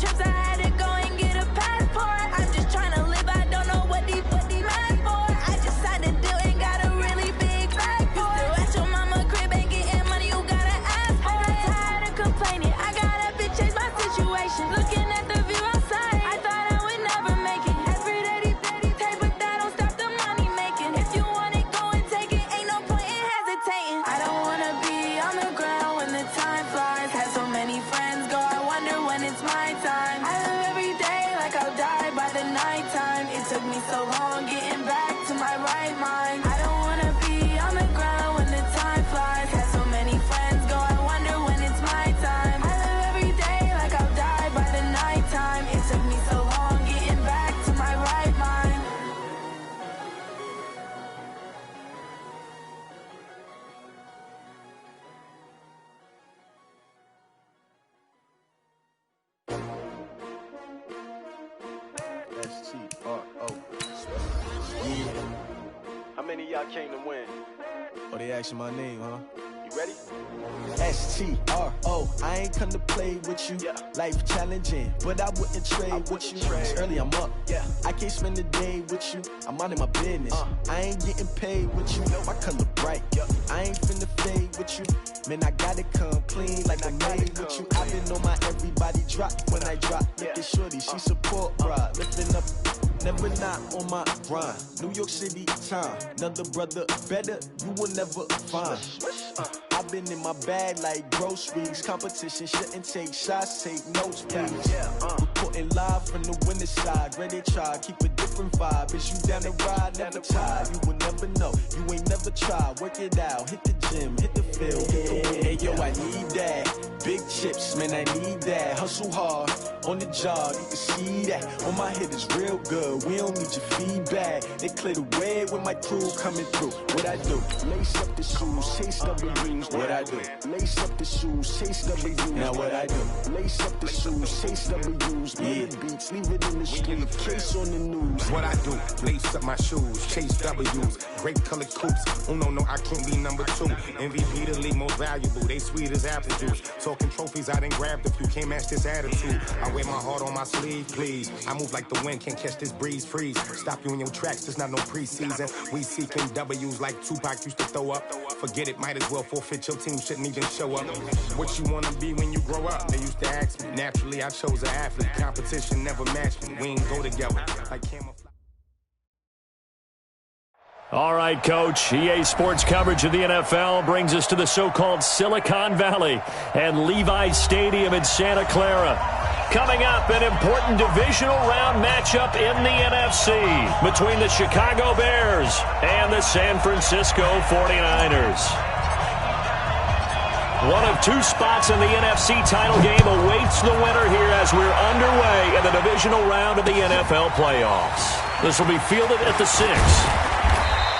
trips, I had to go and get a passport. I'm just trying to live, I don't know what these mad for. I just signed a deal and got a really big bag for it. You still at your mama crib, ain't getting money, you gotta ask for it. I'm tired of complaining, I gotta bitch change my situation. Looking at the view outside, I thought I would never make it. Every day they take, but that don't stop the money making. If you want it, go and take it, ain't no point in hesitating. I don't wanna be on the ground when the time flies. Had so many friends go, I wonder when it's my time. I live every day like I'll die by the nighttime. It took me so long getting back to my right mind. I don't wanna be on the ground when the time flies. Had so many friends go, I wonder when it's my time. I live every day like I'll die by the nighttime. It took me so long getting back to my right mind. S-T-R-O. Yeah. How many of y'all came to win? Oh, they asking my name, huh? You ready? S-T-R-O. I ain't come to play with you. Yeah. Life challenging, but I wouldn't trade with you. It's early, I'm up. Yeah. I can't spend the day with you. I'm minding my business. I ain't getting paid with you. My color bright. Yeah. I ain't finna fade with you. Man, I gotta come clean like I'm made with you. I've been on my everybody drop when I drop. Look at shorty, she support ride. Lifting up, never not on my grind. New York City time. Another brother better, you will never find. I've been in my bag like groceries. Competition shouldn't take shots, take notes, please. Reporting live from the winning side. Ready to try, keep a different vibe. Is you down the ride, never tired. You will never know, you ain't never tried. Work it out, hit the gym, hit the field, hit the wind. Hey yo, I need that. Big chips, man, I need that. Hustle hard, on the job, you can see that. On my head is real good, we don't need your feedback. They clear the way when my crew coming through. What I do? Lace up the shoes, chase W's. What I do? Lace up the shoes, chase W's. Now what I do? Lace up the shoes, chase W's. Yeah. Beats, leave it in the street, case on the news. What I do? Lace up my shoes, chase W's. Great colored coops. Oh no, I can't be number 2. MVP the league most valuable. They sweet as apple juice. Talking trophies, I done grabbed a few. Can't match this attitude. I wear my heart on my sleeve, please. I move like the wind, can't catch this breeze, freeze. Stop you in your tracks, there's not no preseason. We seeking W's like Tupac used to throw up. Forget it, might as well forfeit. Your team shouldn't even show up. What you wanna be when you grow up? They used to ask me. Naturally, I chose an athlete. Competition never matched me. We ain't go together like camouflage. All right, Coach. EA Sports coverage of the NFL brings us to the so-called Silicon Valley and Levi's Stadium in Santa Clara. Coming up, an important divisional round matchup in the NFC between the Chicago Bears and the San Francisco 49ers. One of 2 spots in the NFC title game awaits the winner here as we're underway in the divisional round of the NFL playoffs. This will be fielded at the 6.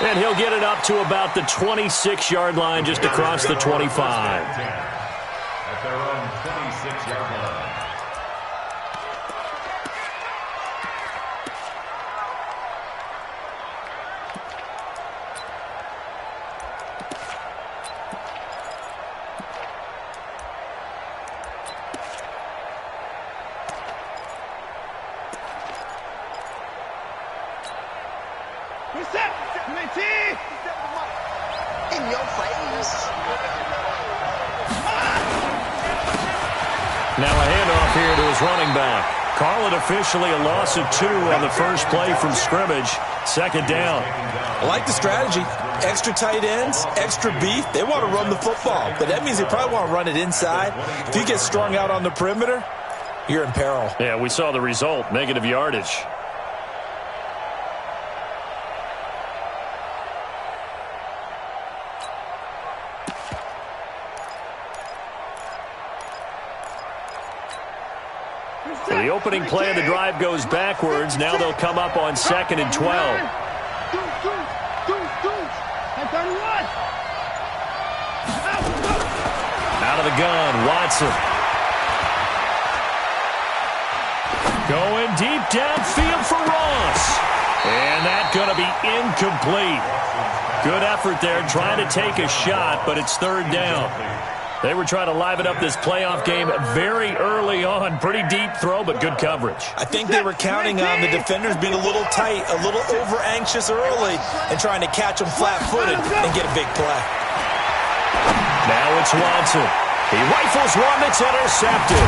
And he'll get it up to about the 26-yard line just across the 25. At their own 26-yard line. In your face. Now a handoff here to his running back. Call it officially a loss of 2 on the first play from scrimmage. Second down. I like the strategy. Extra tight ends, extra beef. They want to run the football, but that means they probably want to run it inside. If you get strung out on the perimeter, you're in peril. Yeah, we saw the result, negative yardage. So the opening play of the drive goes backwards. Now they'll come up on 2nd and 12. Out of the gun, Watson. Going deep downfield for Ross. And that's going to be incomplete. Good effort there trying to take a shot, but it's 3rd down. They were trying to liven up this playoff game very early on. Pretty deep throw, but good coverage. I think they were counting on the defenders being a little tight, a little over-anxious early, and trying to catch them flat-footed and get a big play. Now it's Watson. He rifles one that's intercepted.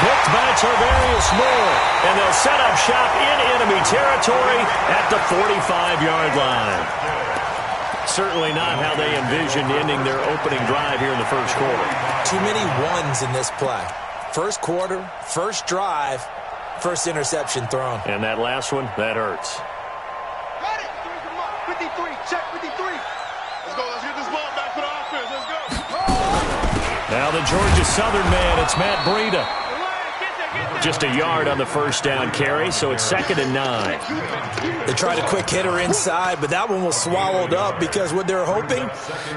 Picked by Tarvarius Moore, and they'll set up shop in enemy territory at the 45-yard line. Certainly not how they envisioned ending their opening drive here in the first quarter. Too many ones in this play. First quarter, first drive, first interception thrown. And that last one, that hurts. Got it. 53, check 53. Let's go. Let's get this ball back for the offense. Let's go. Now the Georgia Southern man, it's Matt Breida. Just a yard on the first down carry, so it's 2nd and 9. They tried a quick hitter inside, but that one was swallowed up because what they're hoping,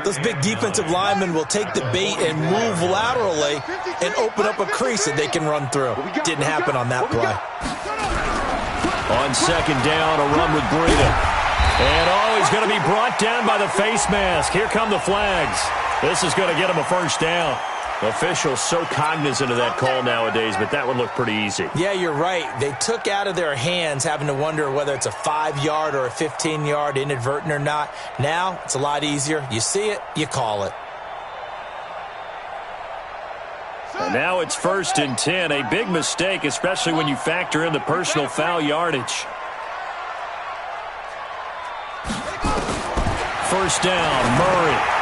those big defensive linemen will take the bait and move laterally and open up a crease that they can run through. Didn't happen on that play. On 2nd down, a run with Breida. And he's going to be brought down by the face mask. Here come the flags. This is going to get him a first down. Officials so cognizant of that call nowadays, but that would look pretty easy. Yeah, you're right. They took out of their hands having to wonder whether it's a 5-yard or a 15-yard inadvertent or not. Now, it's a lot easier. You see it, you call it. And now it's 1st and 10. A big mistake, especially when you factor in the personal foul yardage. First down, Murray.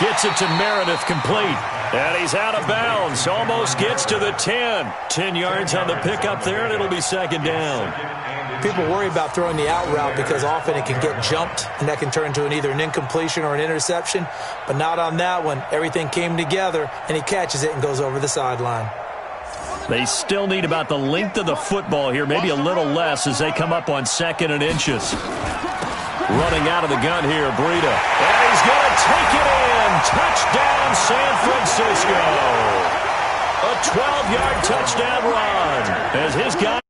Gets it to Meredith, complete. And he's out of bounds. Almost gets to the 10. 10 yards on the pickup there, and it'll be 2nd down. People worry about throwing the out route because often it can get jumped, and that can turn into either an incompletion or an interception. But not on that one. Everything came together, and he catches it and goes over the sideline. They still need about the length of the football here, maybe a little less as they come up on 2nd and inches. Running out of the gun here, Breida. And he's going to take it in. Touchdown, San Francisco. A 12-yard touchdown run as his guy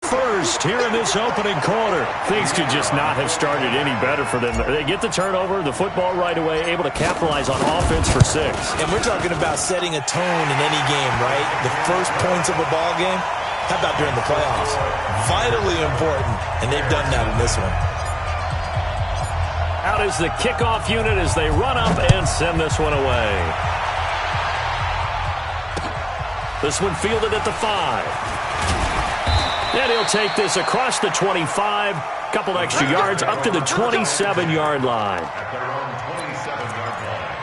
first here in this opening quarter. Things could just not have started any better for them. They get the turnover, the football right away, able to capitalize on offense for 6. And we're talking about setting a tone in any game, right? The first points of a ball game. How about during the playoffs? Vitally important, and they've done that in this one. Out is the kickoff unit as they run up and send this one away. This one fielded at the 5. And he'll take this across the 25. Couple extra yards up to the 27-yard line. At their own 27-yard line.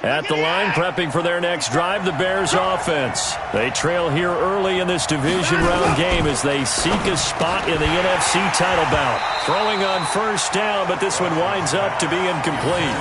At the line, prepping for their next drive, the Bears offense. They trail here early in this division round game as they seek a spot in the NFC title bout. Throwing on first down, but this one winds up to be incomplete.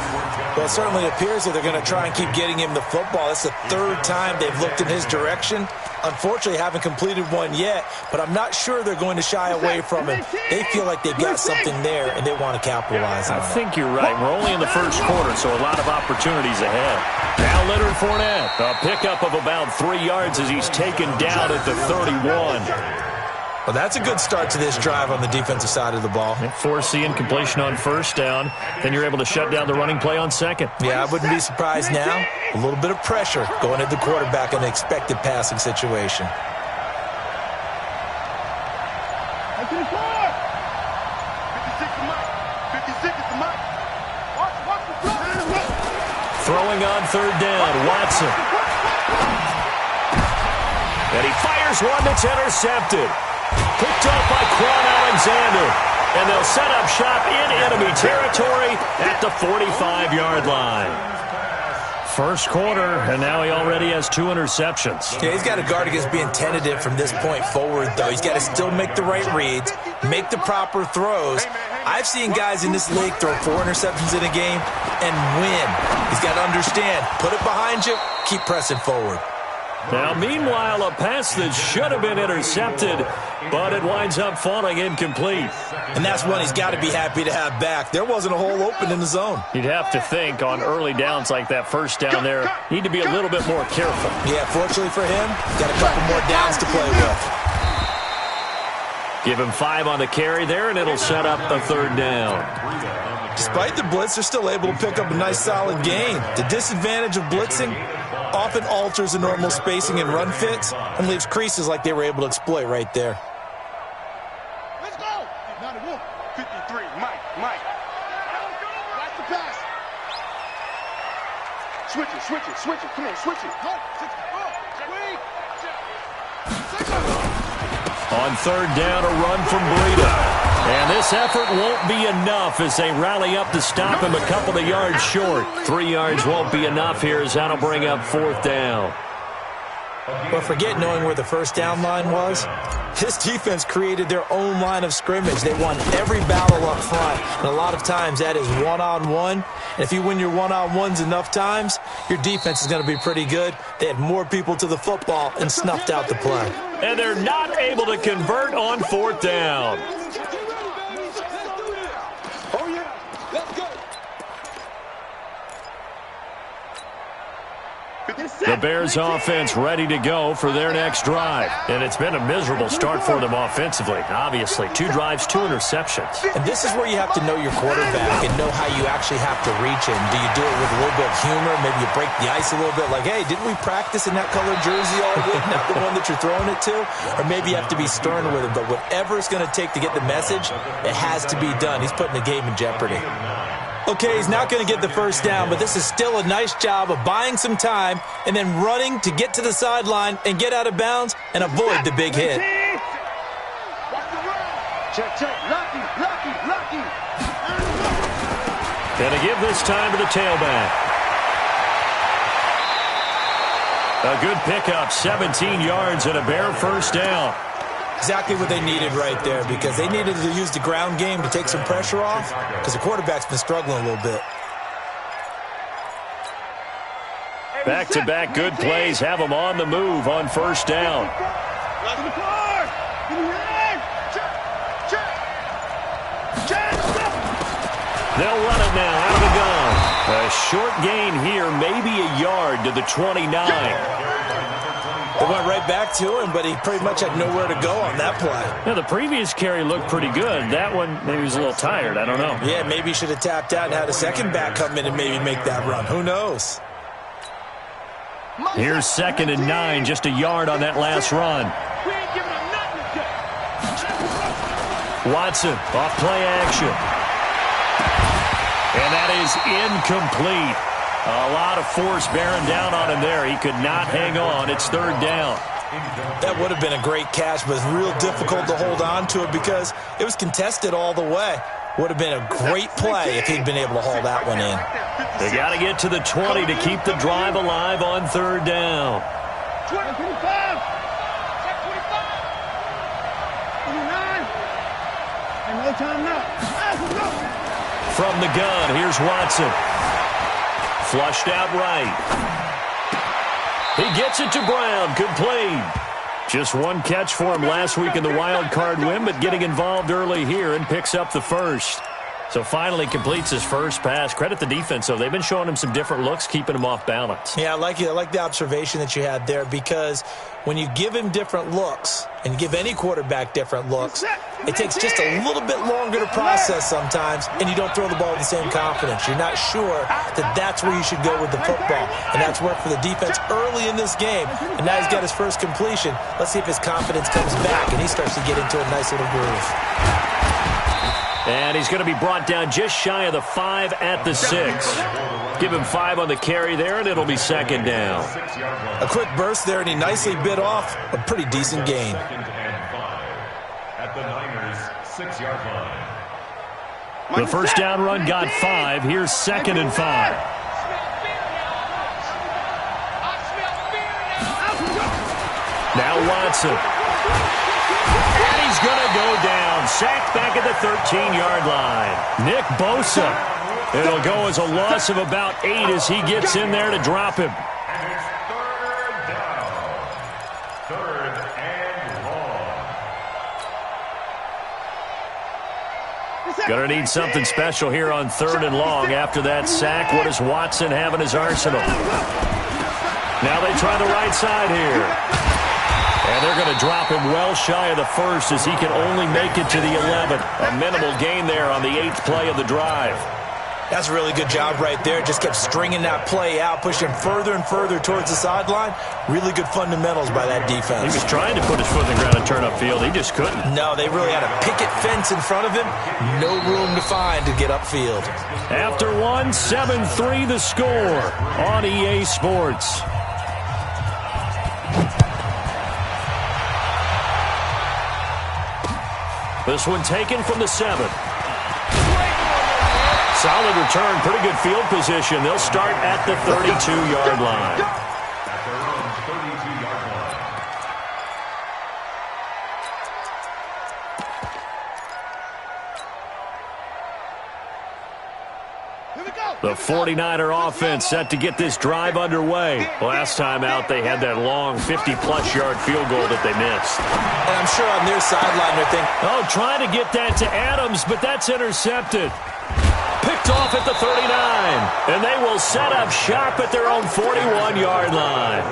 Well, it certainly appears that they're going to try and keep getting him the football. It's the 3rd time they've looked in his direction. Unfortunately, haven't completed one yet, but I'm not sure they're going to shy away from him. They feel like they've got something there, and they want to capitalize on it. I think you're right. We're only in the first quarter, so a lot of opportunities ahead. Now Leonard Fournette, a pickup of about 3 yards as he's taken down at the 31. Well, that's a good start to this drive on the defensive side of the ball. Force the incompletion on first down, then you're able to shut down the running play on 2nd. Yeah, I wouldn't be surprised now. A little bit of pressure going at the quarterback in an expected passing situation. Throwing on 3rd down, Watson. And he fires one that's intercepted. Picked up by Quan Alexander. And they'll set up shop in enemy territory at the 45-yard line. First quarter, and now he already has 2 interceptions. Yeah, he's got to guard against being tentative from this point forward, though. He's got to still make the right reads, make the proper throws. I've seen guys in this league throw 4 interceptions in a game and win. He's got to understand, put it behind you, keep pressing forward. Now, meanwhile, a pass that should have been intercepted, but it winds up falling incomplete. And that's one he's got to be happy to have back. There wasn't a hole open in the zone. You'd have to think on early downs like that first down there, need to be a little bit more careful. Yeah, fortunately for him, got a couple more downs to play with. Give him 5 on the carry there, and it'll set up a third down. Despite the blitz, they're still able to pick up a nice solid gain. The disadvantage of blitzing often alters the normal spacing and run fits and leaves creases like they were able to exploit right there. Let's go. 91. 53. Mike. Watch the pass. Switch it. Come on, switch it. Go. On third down, a run from Breida. And this effort won't be enough as they rally up to stop him a couple of yards short. 3 yards won't be enough here as that'll bring up fourth down. But forget knowing where the first down line was. This defense created their own line of scrimmage. They won every battle up front. And a lot of times that is one-on-one. And if you win your one-on-ones enough times, your defense is going to be pretty good. They had more people to the football and snuffed out the play. And they're not able to convert on fourth down. The Bears offense ready to go for their next drive. And it's been a miserable start for them offensively. Obviously, 2 drives, 2 interceptions. And this is where you have to know your quarterback and know how you actually have to reach him. Do you do it with a little bit of humor? Maybe you break the ice a little bit like, hey, didn't we practice in that colored jersey all week? Not the one that you're throwing it to? Or maybe you have to be stern with him. But whatever it's going to take to get the message, it has to be done. He's putting the game in jeopardy. Okay, he's not going to get the first down, but this is still a nice job of buying some time and then running to get to the sideline and get out of bounds and avoid the big hit. Check. Lucky. And to give this time to the tailback. A good pickup, 17 yards and a Bear first down. Exactly what they needed right there because they needed to use the ground game to take some pressure off because the quarterback's been struggling a little bit. Back-to-back good plays have them on the move on first down. They'll run it now out of the gun. A short gain here, maybe a yard to the 29. They went right back to him, but he pretty much had nowhere to go on that play. Yeah, the previous carry looked pretty good. That one, maybe he was a little tired. I don't know. Yeah, maybe he should have tapped out and had a second back come in and maybe make that run. Who knows? Here's 2nd and 9, just a yard on that last run. Watson, off play action. And that is incomplete. A lot of force bearing down on him there. He could not hang on. It's third down. That would have been a great catch, but it's real difficult to hold on to it because it was contested all the way. Would have been a great play if he'd been able to haul that one in. They got to get to the 20 to keep the drive alive on third down. 25. 29. And no time now. From the gun, here's Watson. Flushed out right. He gets it to Brown. Complete. Just one catch for him last week in the wild card win, but getting involved early here and picks up the first. So finally completes his first pass. Credit the defense, though. They've been showing him some different looks, keeping him off balance. Yeah, I like the observation that you had there because when you give him different looks and you give any quarterback different looks, it takes just a little bit longer to process sometimes, and you don't throw the ball with the same confidence. You're not sure that that's where you should go with the football, and that's worked for the defense early in this game, and now he's got his first completion. Let's see if his confidence comes back, and he starts to get into a nice little groove. And he's going to be brought down just shy of the 5 at the 6. Give him 5 on the carry there, and it'll be second down. A quick burst there, and he nicely bit off a pretty decent gain. At the Niners' 6-yard line. The first down run got 5. Here's 2nd and 5. Now Watson. And he's going to go down. Sacked back at the 13-yard line. Nick Bosa. It'll go as a loss of about 8 as he gets in there to drop him. And it's third down. Third and long. Gonna need something special here on 3rd and long. After that sack, what does Watson have in his arsenal? Now they try the right side here. And they're going to drop him well shy of the first as he can only make it to the 11th. A minimal gain there on the 8th play of the drive. That's a really good job right there. Just kept stringing that play out, pushing further and further towards the sideline. Really good fundamentals by that defense. He was trying to put his foot in the ground and turn upfield. He just couldn't. No, they really had a picket fence in front of him. No room to find to get upfield. After one, 7-3 the score on EA Sports. This one taken from the 7th. Solid return, pretty good field position. They'll start at the 32-yard line. At their own 32-yard line. The 49er offense set to get this drive underway. Last time out, they had that long 50-plus yard field goal that they missed. And I'm sure on their sideline they're thinking, oh, trying to get that to Adams, but that's intercepted. Picked off at the 39, and they will set up shop at their own 41-yard line.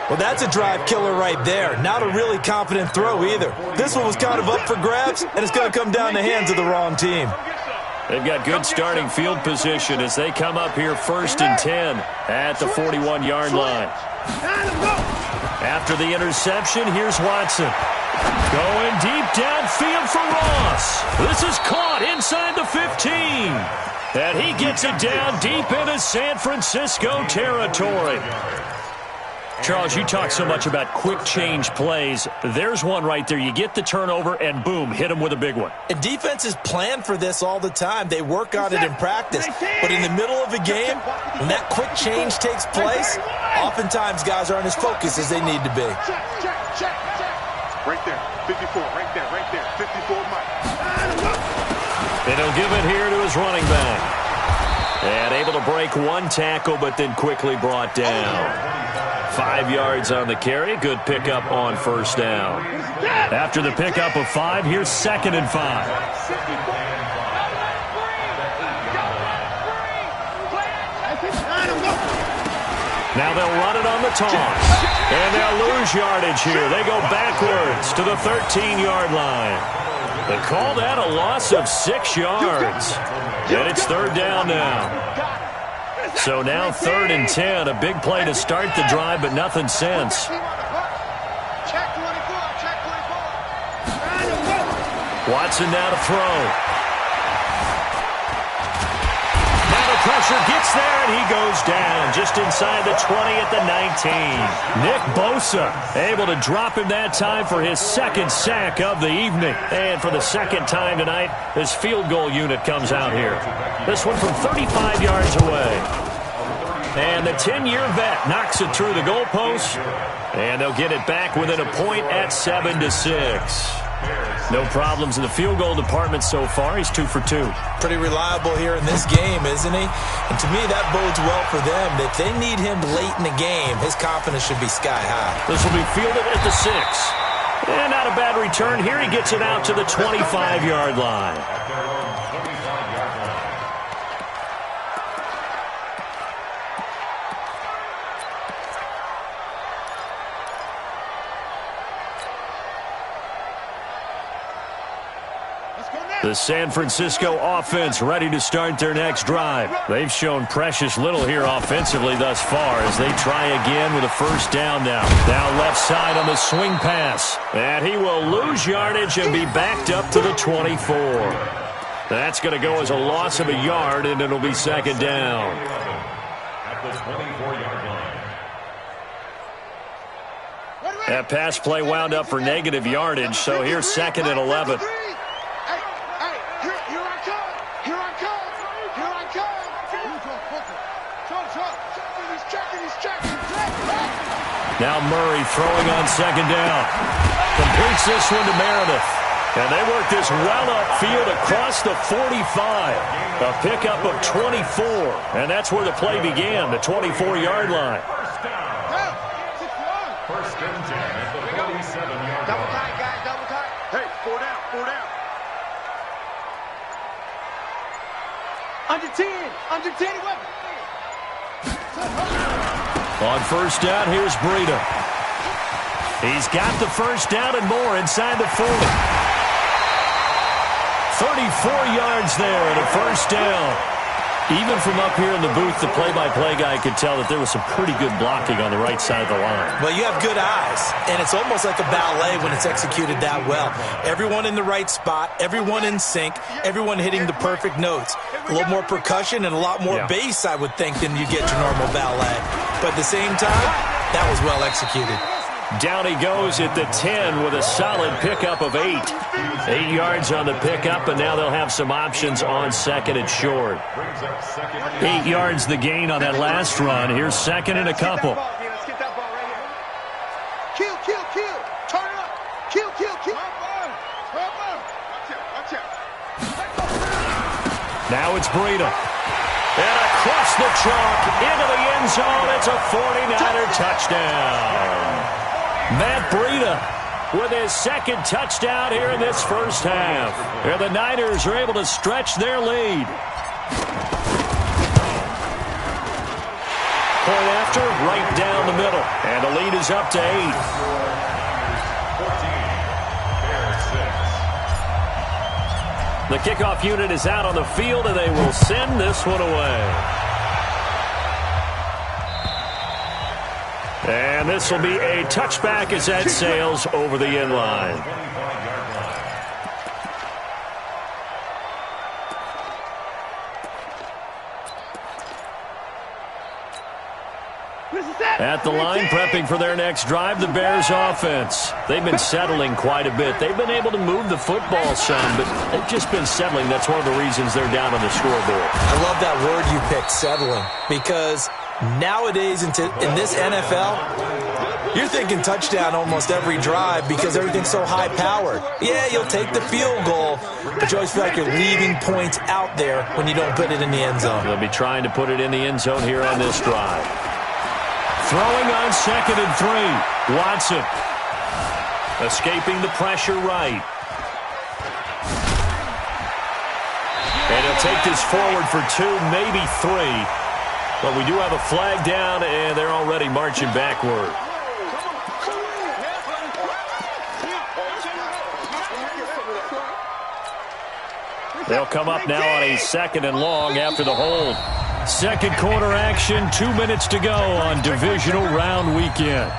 well, that's a drive killer right there. Not a really confident throw either. This one was kind of up for grabs, and it's going to come down the hands of the wrong team. They've got good starting field position as they come up here 1st and 10 at the 41-yard line. After the interception, here's Watson. Going deep downfield for Ross. This is caught inside the 15. And he gets it down deep into San Francisco territory. Charles, you talk so much about quick change plays. There's one right there. You get the turnover, and boom, hit him with a big one. And defenses plan for this all the time. They work on it in practice. But in the middle of a game, when that quick change takes place, oftentimes guys aren't as focused as they need to be. Right there, 54, right there, 54, Mike. And he'll give it here to his running back. And able to break one tackle, but then quickly brought down. 5 yards on the carry. Good pickup on 1st down. After the pickup of 5, here's 2nd and 5. Now they'll run it on the toss. And they'll lose yardage here. They go backwards to the 13-yard line. They call that a loss of 6 yards. And it's 3rd down now. So now 3rd and 10. A big play to start the drive, but nothing since. Watson now to throw. Now the pressure gets there, and he goes down just inside the 20 at the 19. Nick Bosa able to drop him that time for his 2nd sack of the evening. And for the 2nd time tonight, his field goal unit comes out here. This one from 35 yards away. And the 10-year vet knocks it through the goalpost. And they'll get it back within a point at 7-6. No problems in the field goal department so far. He's 2 for 2. Pretty reliable here in this game, isn't he? And to me, that bodes well for them. If they need him late in the game, his confidence should be sky high. This will be fielded at the 6. And not a bad return. Here he gets it out to the 25-yard line. The San Francisco offense ready to start their next drive. They've shown precious little here offensively thus far as they try again with a 1st down now. Now left side on the swing pass. And he will lose yardage and be backed up to the 24. That's going to go as a loss of a yard, and it'll be 2nd down. At the 24-yard line. That pass play wound up for negative yardage, so here's 2nd and 11. Now Murray throwing on 2nd down. Completes this one to Meredith. And they work this well upfield across the 45. A pickup of 24. And that's where the play began, the 24-yard line. First and 10 at the 47-yard Double line. tight, guys, double tight. Hey, 4 down, 4 down. Under 10, weapon. On first down, here's Breida. He's got the first down and more inside the 40. 34 yards there and a first down. Even from up here in the booth, the play-by-play guy could tell that there was some pretty good blocking on the right side of the line. Well, you have good eyes, and it's almost like a ballet when it's executed that well. Everyone in the right spot, everyone in sync, everyone hitting the perfect notes. A little more percussion and a lot more bass, I would think, than you get your normal ballet. But at the same time, that was well executed. Down he goes at the 10 with a solid pickup of 8. 8 yards on the pickup, and now they'll have some options on second and short. 8 yards the gain on that last run. Here's second and a couple. Let's get that ball right here. Kill. Turn it up. Kill. Watch out. Now it's Breida. And across the chalk into the end zone. It's a 49er touchdown. Matt Breida with his second touchdown here in this first half. And the Niners are able to stretch their lead. Point after, right down the middle. And the lead is up to 8. 14, The kickoff unit is out on the field, and they will send this one away. And this will be a touchback as that sails over the end line. At the line, prepping for their next drive, the Bears offense. They've been settling quite a bit. They've been able to move the football some, but they've just been settling. That's one of the reasons they're down on the scoreboard. I love that word you picked, settling, because nowadays in this NFL, you're thinking touchdown almost every drive because everything's so high-powered. Yeah, you'll take the field goal, but you always feel like you're leaving points out there when you don't put it in the end zone. They'll be trying to put it in the end zone here on this drive. Throwing on second and 3. Watson escaping the pressure right. And he'll take this forward for 2, maybe 3. But we do have a flag down, and they're already marching backward. They'll come up now on a second and long after the hold. Second quarter action, 2 minutes to go on divisional round weekend.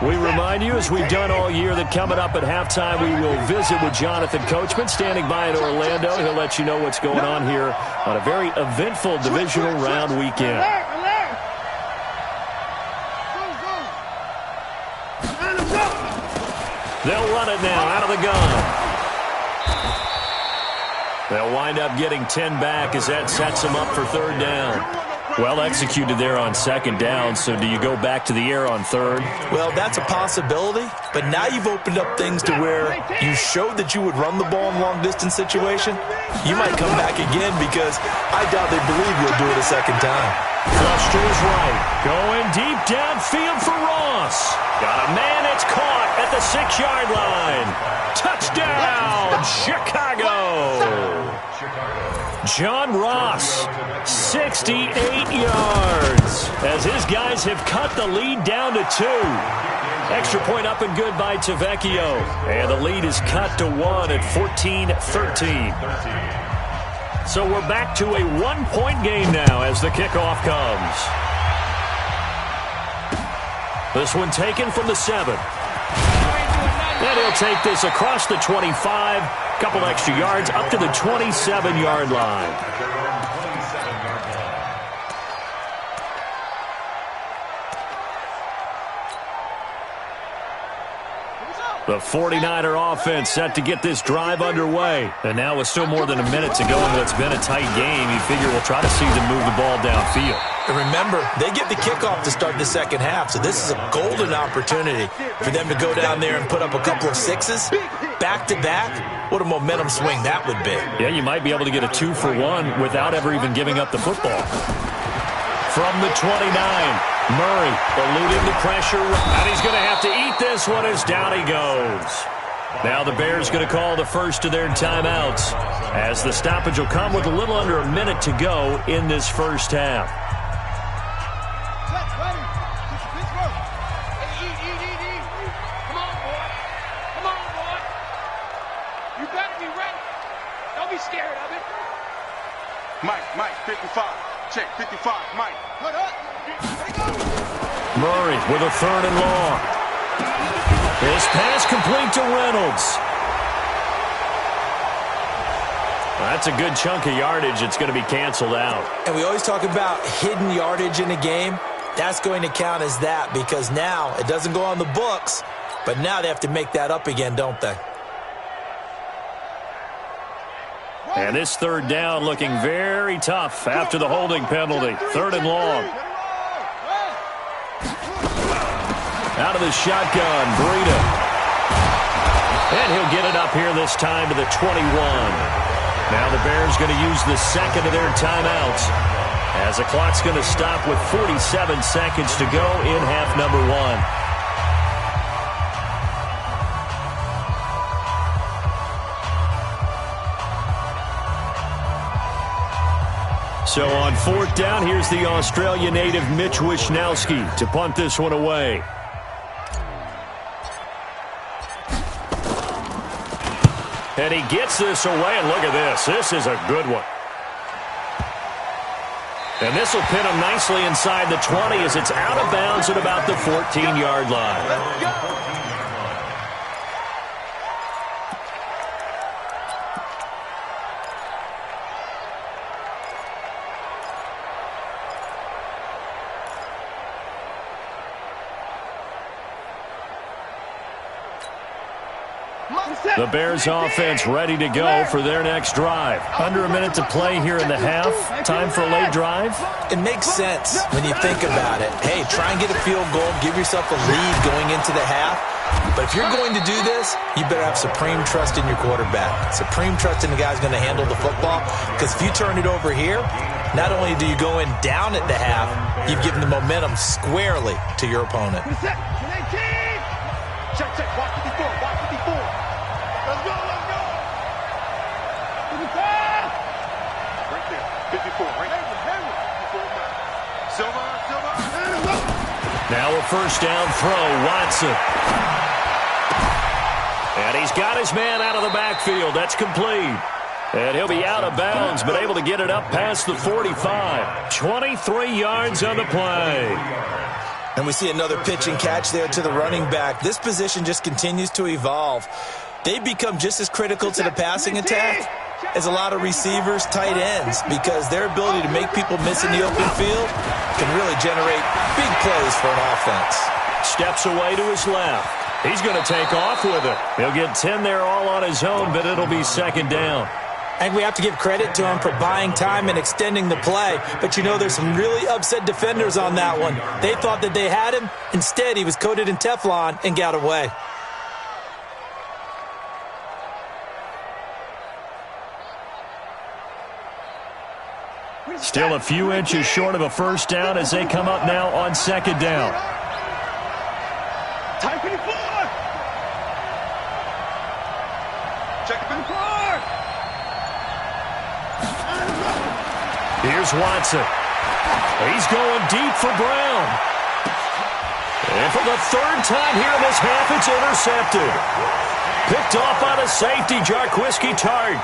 We remind you, as we've done all year, that coming up at halftime, we will visit with Jonathan Coachman, standing by in Orlando. He'll let you know what's going on here on a very eventful divisional round weekend. They'll run it now out of the gun. They'll wind up getting 10 back as that sets them up for third down. Well executed there on second down, so do you go back to the air on third? Well, that's a possibility, but now you've opened up things to where you showed that you would run the ball in long-distance situation. You might come back again because I doubt they believe you'll do it a second time. Flush to his right. Going deep downfield for Ross. Got a man, it's caught at the 6-yard line. Touchdown, Chicago. John Ross, 68 yards, as his guys have cut the lead down to 2. Extra point up and good by Tavecchio. And the lead is cut to 1 at 14-13. So we're back to a 1-point game now as the kickoff comes. This one taken from the 7. And he'll take this across the 25. Couple extra yards up to the 27-yard line. The 49er offense set to get this drive underway. And now with still more than a minute to go in what's been a tight game, you figure we'll try to see them move the ball downfield. And remember, they get the kickoff to start the second half, so this is a golden opportunity for them to go down there and put up a couple of sixes back-to-back. What a momentum swing that would be. Yeah, you might be able to get a 2-for-1 without ever even giving up the football. From the 29, Murray eluding the pressure, and he's going to have to eat this one as down he goes. Now the Bears going to call the first of their timeouts, as the stoppage will come with a little under a minute to go in this first half. Come on, boy. Come on, boy. You better be ready. Don't be scared of it. Mike, 55. Check, 55, Mike. Put up. Murray with a 3rd and long. This pass complete to Reynolds. That's a good chunk of yardage. It's going to be canceled out. And we always talk about hidden yardage in a game. That's going to count as that because now it doesn't go on the books, but now they have to make that up again, don't they? And this 3rd down looking very tough after the holding penalty. 3rd and long. Out of the shotgun, Breida. And he'll get it up here this time to the 21. Now the Bears going to use the second of their timeouts, as the clock's going to stop with 47 seconds to go in half number 1. So on 4th down, here's the Australia native Mitch Wishnowsky to punt this one away. And he gets this away, and look at this. This is a good one. And this will pin him nicely inside the 20 as it's out of bounds at about the 14-yard line. Let's go. The Bears offense ready to go for their next drive. Under a minute to play here in the half. Time for a late drive. It makes sense when you think about it. Hey, try and get a field goal. Give yourself a lead going into the half. But if you're going to do this, you better have supreme trust in your quarterback. Supreme trust in the guy's going to handle the football. Because if you turn it over here, not only do you go in down at the half, you've given the momentum squarely to your opponent. Check, watch 54, watch 54. Let's go. Right there, 54, right there. Silva. Now a first down throw, Watson. And he's got his man out of the backfield. That's complete. And he'll be out of bounds, but able to get it up past the 45. 23 yards on the play. And we see another pitch and catch there to the running back. This position just continues to evolve. They've become just as critical to the passing attack as a lot of receivers, tight ends, because their ability to make people miss in the open field can really generate big plays for an offense. Steps away to his left. He's going to take off with it. He'll get 10 there all on his own, but it'll be 2nd down. And we have to give credit to him for buying time and extending the play. But, you know, there's some really upset defenders on that one. They thought that they had him. Instead, he was coated in Teflon and got away. Still a few inches short of a first down as they come up now on 2nd down. Time 54. Check 54. Here's Watson. He's going deep for Brown. And for the 3rd time here in this half, it's intercepted. Picked off by the safety, Jarquiski Tart.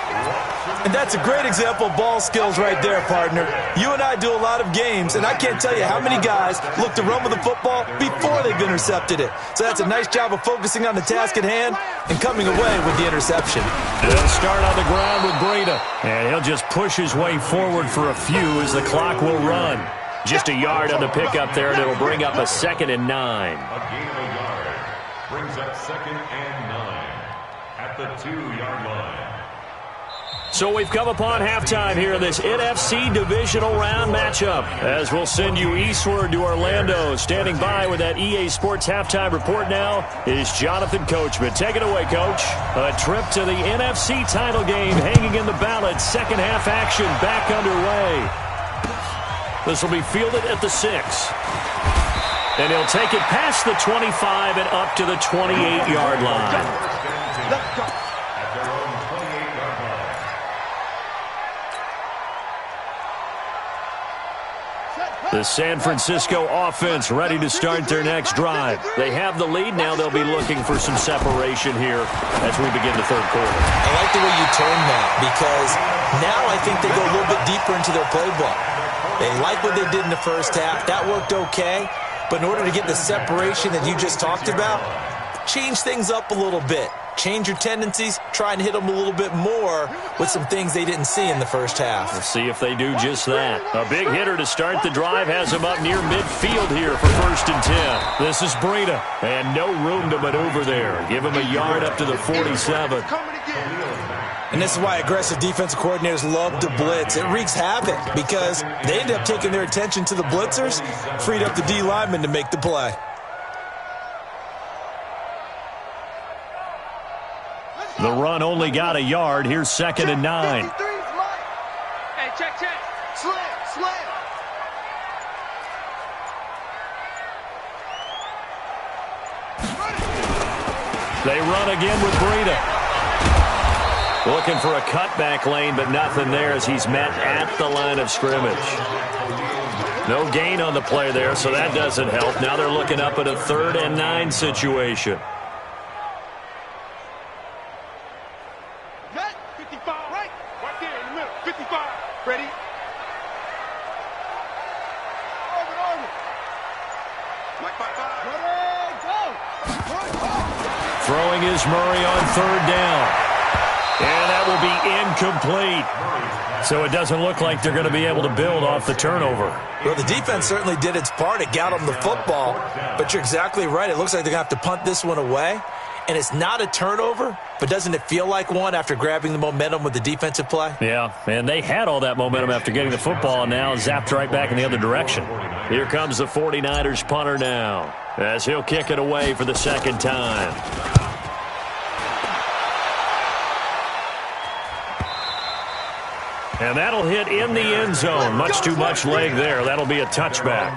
And that's a great example of ball skills right there, partner. You and I do a lot of games, and I can't tell you how many guys look to run with the football before they've intercepted it. So that's a nice job of focusing on the task at hand and coming away with the interception. They'll start on the ground with Breida. And he'll just push his way forward for a few as the clock will run. Just a yard on the pickup there, and it'll bring up a 2nd and 9. A gain of a yard brings up 2nd and 9 at the 2-yard line. So we've come upon halftime here in this NFC divisional round matchup. As we'll send you eastward to Orlando. Standing by with that EA Sports halftime report now is Jonathan Coachman. Take it away, Coach. A trip to the NFC title game hanging in the balance. Second half action back underway. This will be fielded at the 6. And he'll take it past the 25 and up to the 28-yard line. At their own 28-yard line. The San Francisco offense ready to start their next drive. They have the lead. Now they'll be looking for some separation here as we begin the third quarter. I like the way you turned that, because now I think they go a little bit deeper into their playbook. They like what they did in the first half. That worked okay. But in order to get the separation that you just talked about, change things up a little bit. Change your tendencies, try and hit them a little bit more with some things they didn't see in the first half. We'll see if they do just that. A big hitter to start the drive has him up near midfield here for 1st and 10. This is Breida, and no room to maneuver there. Give him a yard up to the 47. And this is why aggressive defensive coordinators love to blitz. It wreaks havoc because they end up taking their attention to the blitzers, freed up the D lineman to make the play. The run only got a yard. Here's 2nd and 9. Hey, check. Slam. They run again with Breida. Looking for a cutback lane, but nothing there as he's met at the line of scrimmage. No gain on the play there, so that doesn't help. Now they're looking up at a 3rd and 9 situation. 55, right there in the middle. 55, ready? Over. Mike 5-5. Ready, go. Throwing is Murray on 3rd down. And that will be incomplete. So it doesn't look like they're going to be able to build off the turnover. Well, the defense certainly did its part. It got them the football. But you're exactly right. It looks like they're going to have to punt this one away. And it's not a turnover, but doesn't it feel like one after grabbing the momentum with the defensive play? Yeah, and they had all that momentum after getting the football and now zapped right back in the other direction. Here comes the 49ers punter now as he'll kick it away for the 2nd time. And that'll hit in the end zone. Much too much leg there. That'll be a touchback.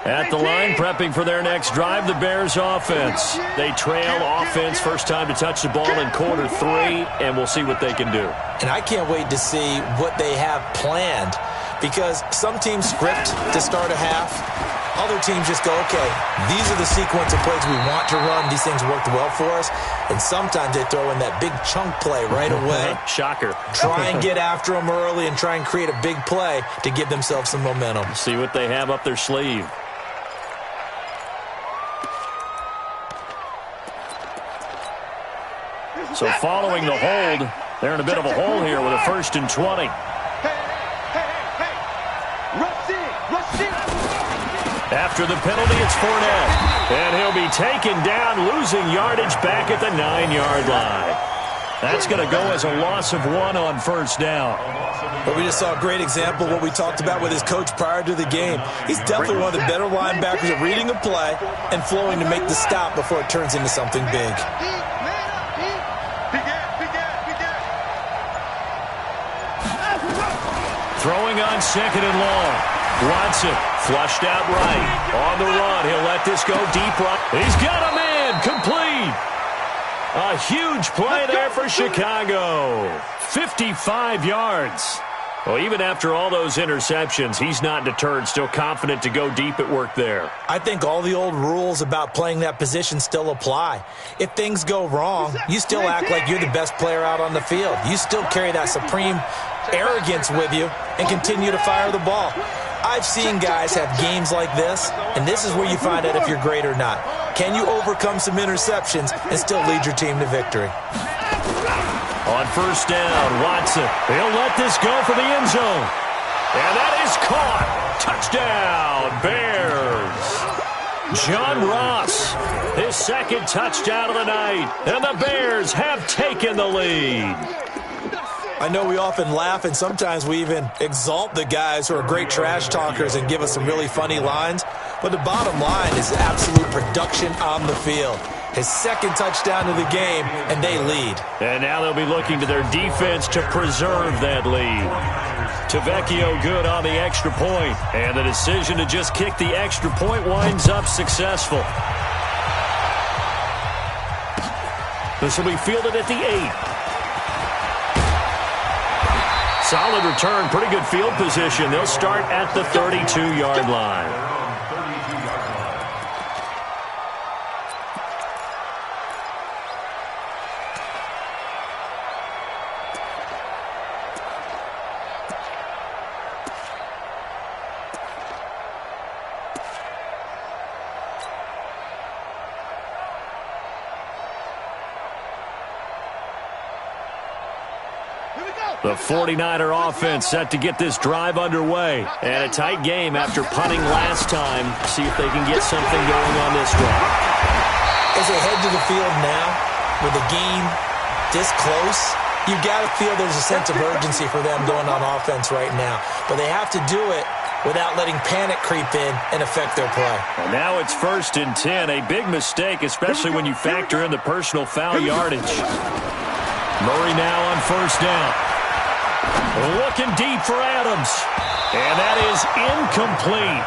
At the line, prepping for their next drive, the Bears offense. They trail offense, first time to touch the ball in quarter 3, and we'll see what they can do. And I can't wait to see what they have planned, because some teams script to start a half. Other teams just go, okay, these are the sequence of plays we want to run. These things worked well for us. And sometimes they throw in that big chunk play right away. Shocker. Try and get after them early and try and create a big play to give themselves some momentum. See what they have up their sleeve. So following the hold, they're in a bit of a hole here with a 1st and 20. Hey. Rush in. After the penalty, it's Fournette. And he'll be taken down, losing yardage back at the 9-yard line. That's going to go as a loss of 1 on 1st down. But we just saw a great example of what we talked about with his coach prior to the game. He's definitely one of the better linebackers at reading a play and flowing to make the stop before it turns into something big. Throwing on 2nd and long. Watson flushed out right. On the run, he'll let this go deep right. He's got a man, complete. A huge play there for Chicago. 55 yards. Well, even after all those interceptions, he's not deterred, still confident to go deep at work there. I think all the old rules about playing that position still apply. If things go wrong, you still act like you're the best player out on the field. You still carry that supreme arrogance with you and continue to fire the ball. I've seen guys have games like this, and this is where you find out if you're great or not. Can you overcome some interceptions and still lead your team to victory? On first down, Watson. He'll let this go for the end zone. And that is caught. Touchdown, Bears. John Ross, his second touchdown of the night. And the Bears have taken the lead. I know we often laugh, and sometimes we even exalt the guys who are great trash talkers and give us some really funny lines. But the bottom line is absolute production on the field. His second touchdown of the game, and they lead. And now they'll be looking to their defense to preserve that lead. Tavecchio good on the extra point, and the decision to just kick the extra point winds up successful. This will be fielded at the 8. Solid return, pretty good field position. They'll start at the 32-yard line. The 49er offense set to get this drive underway. And a tight game after punting last time. See if they can get something going on this drive. As they head to the field now, with the game this close, you've got to feel there's a sense of urgency for them going on offense right now. But they have to do it without letting panic creep in and affect their play. And now it's 1st and 10. A big mistake, especially when you factor in the personal foul yardage. Murray now on first down. Looking deep for Adams. And that is incomplete.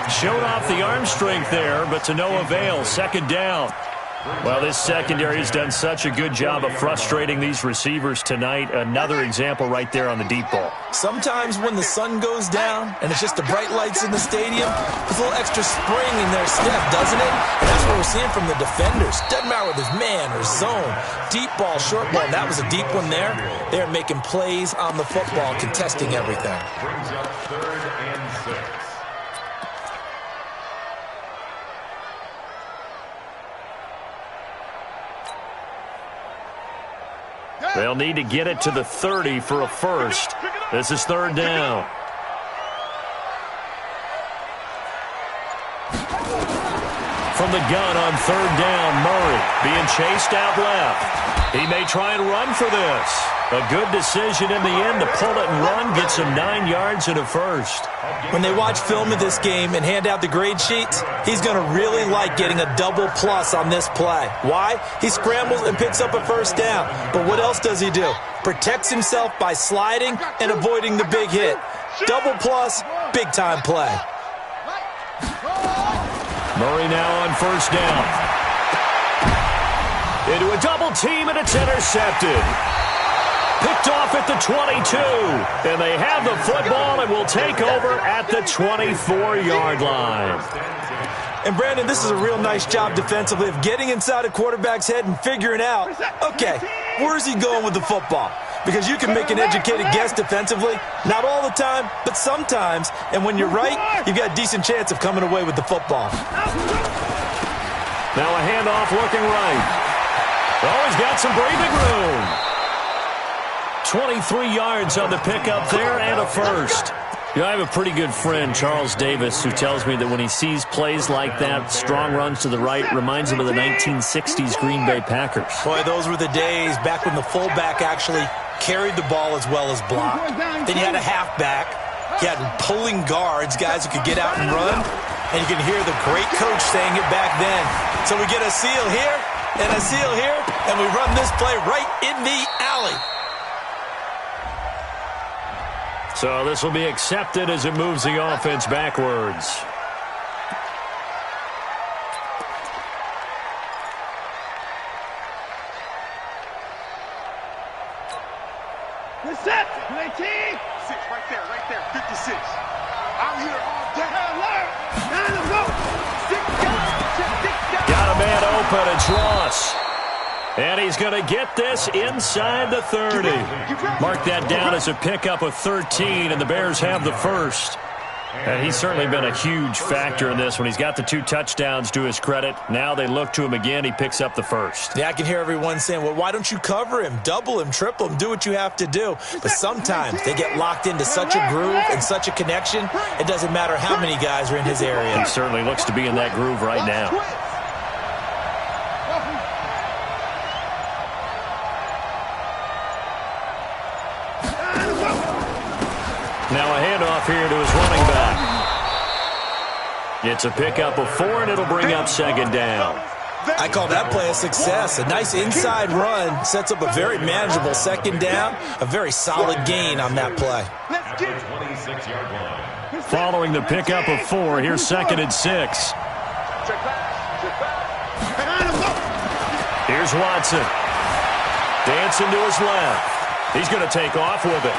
Showed off the arm strength there, but to no avail. Second down. Well, this secondary has done such a good job of frustrating these receivers tonight. Another example right there on the deep ball. Sometimes when the sun goes down and it's just the bright lights in the stadium, there's a little extra spring in their step, doesn't it? And that's what we're seeing from the defenders. Doesn't matter whether it's man or zone, deep ball, short ball. And that was a deep one there. They're making plays on the football, contesting everything. Brings up 3rd and 6. They'll need to get it to the 30 for a first. This is 3rd down. From the gun on 3rd down, Murray being chased out left. He may try and run for this. A good decision in the end to pull it and run, gets him 9 yards and a first. When they watch film of this game and hand out the grade sheets, he's going to really like getting a double plus on this play. Why? He scrambles and picks up a first down. But what else does he do? Protects himself by sliding and avoiding the big hit. Double plus, big time play. Murray now on first down. Into a double team, and it's intercepted. Picked off at the 22. And they have the football and will take over at the 24-yard line. And, Brandon, this is a real nice job defensively of getting inside a quarterback's head and figuring out, okay, where's he going with the football? Because you can make an educated guess defensively, not all the time, but sometimes. And when you're right, you've got a decent chance of coming away with the football. Now a handoff looking right. Oh, he's got some breathing room. 23 yards on the pickup there and a first. You know, I have a pretty good friend, Charles Davis, who tells me that when he sees plays like that, strong runs to the right, reminds him of the 1960s Green Bay Packers. Boy, those were the days back when the fullback actually carried the ball as well as blocked. Then you had a halfback. You had pulling guards, guys who could get out and run. And you can hear the great coach saying it back then. So we get a seal here and a seal here, and we run this play right in the alley. So this will be accepted as it moves the offense backwards. Good set. 19. 6 right there. 56. I'm here all day. Got a man open. It's Ross. And he's going to get this inside the 30. Mark that down as a pickup of 13, and the Bears have the first. And he's certainly been a huge factor in this one. He's got the 2 touchdowns to his credit. Now they look to him again. He picks up the first. Yeah, I can hear everyone saying, well, why don't you cover him, double him, triple him, do what you have to do. But sometimes they get locked into such a groove and such a connection, it doesn't matter how many guys are in his area. He certainly looks to be in that groove right now. Now a handoff here to his running back. It's a pickup of 4, and it'll bring up second down. I call that play a success. A nice inside run sets up a very manageable second down, a very solid gain on that play. At the 26-yard line. Following the pickup of 4, here's 2nd and 6. Here's Watson. Dancing to his left. He's going to take off with it.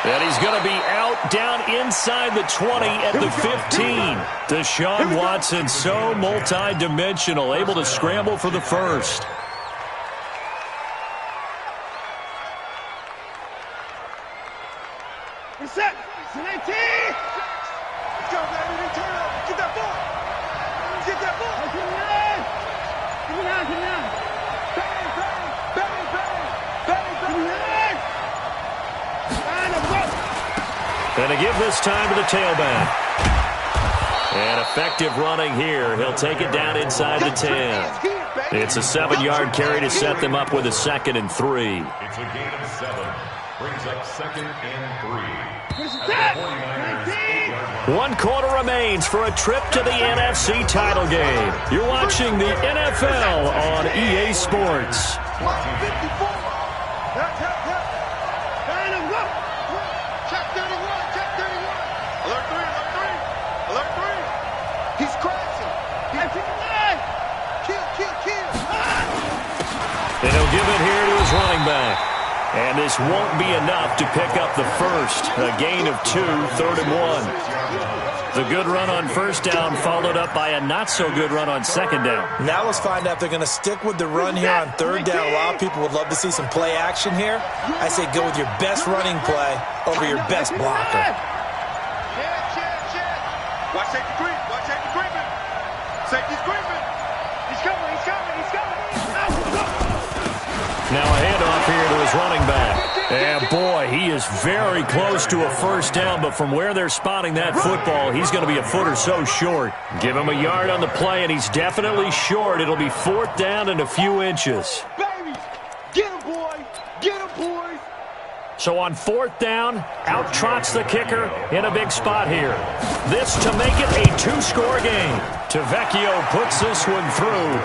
And he's going to be out down inside the 20 at the 15. Deshaun Watson, so multi-dimensional, able to scramble for the first. Reset. It's an 18. Let's go, baby. Turn up. Get that ball. Get that ball. Give me 9. Give me 9. Give me 9. Bang, bang, bang, bang, bang, bang. Give me 9. And to give this time to the tailback. And effective running here. He'll take it down inside the 10. It's a 7-yard carry to set them up with a 2nd and 3. It's a gain of 7. Brings up 2nd and 3. Where's that? 1 quarter remains for a trip to the NFC title game. You're watching the NFL on EA Sports. 54. Check 31. Check 31. Alert 3. Alert 3. Alert 3. He's crashing. Kill. And he'll give it here to his running back. And this won't be enough to pick up the first. A gain of 2, 3rd and 1. The good run on first down followed up by a not-so-good run on second down. Now let's find out if they're going to stick with the run here on 3rd down. A lot of people would love to see some play action here. I say go with your best running play over your best blocker. Check. Watch safety creep. Watch safety creeping. Safety's creeping. He's coming. Now a handoff here to his running back. And boy, he is very close to a first down, but from where they're spotting that football, he's going to be a foot or so short. Give him a yard on the play, and he's definitely short. It'll be 4th down and a few inches. Baby, get him, boy. Get him, boys. So on 4th down, out trots the kicker in a big spot here. This to make it a 2-score game. Tavecchio puts this one through.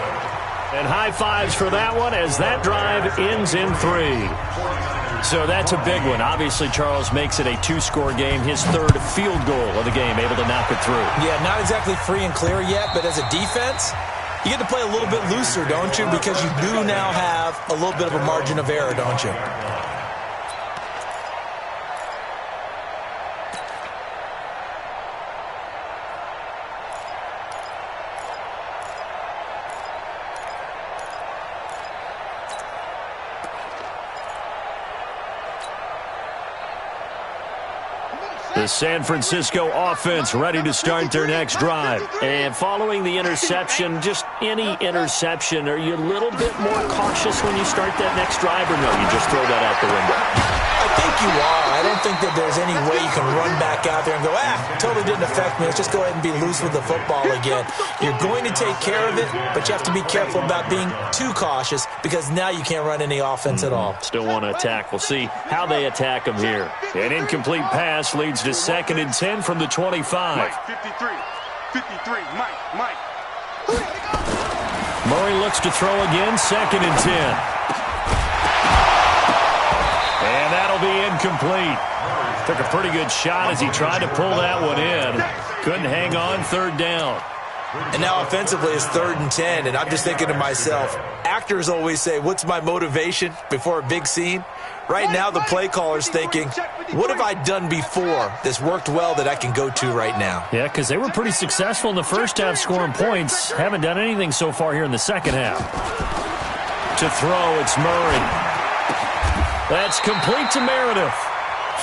And high fives for that one as that drive ends in 3. So that's a big one. Obviously, Charles makes it a 2-score game. His 3rd field goal of the game, able to knock it through. Yeah, not exactly free and clear yet, but as a defense, you get to play a little bit looser, don't you? Because you do now have a little bit of a margin of error, don't you? The San Francisco offense ready to start their next drive. And following the interception, just any interception, are you a little bit more cautious when you start that next drive, or no, you just throw that out the window? I think you are. I don't think that there's any way you can run back out there and go, totally didn't affect me. Let's just go ahead and be loose with the football again. You're going to take care of it, but you have to be careful about being too cautious because now you can't run any offense at all. Still want to attack. We'll see how they attack him here. An incomplete pass leads to 2nd and 10 from the 25. Mike, 53. Mike. Murray looks to throw again, 2nd and 10. And that'll be incomplete. Took a pretty good shot as he tried to pull that one in. Couldn't hang on, 3rd down. And now offensively it's 3rd and 10, and I'm just thinking to myself, actors always say, what's my motivation before a big scene? Right now the play caller's thinking, what have I done before that's worked well that I can go to right now? Yeah, because they were pretty successful in the first half scoring points. Haven't done anything so far here in the second half. To throw, it's Murray. That's complete to Meredith.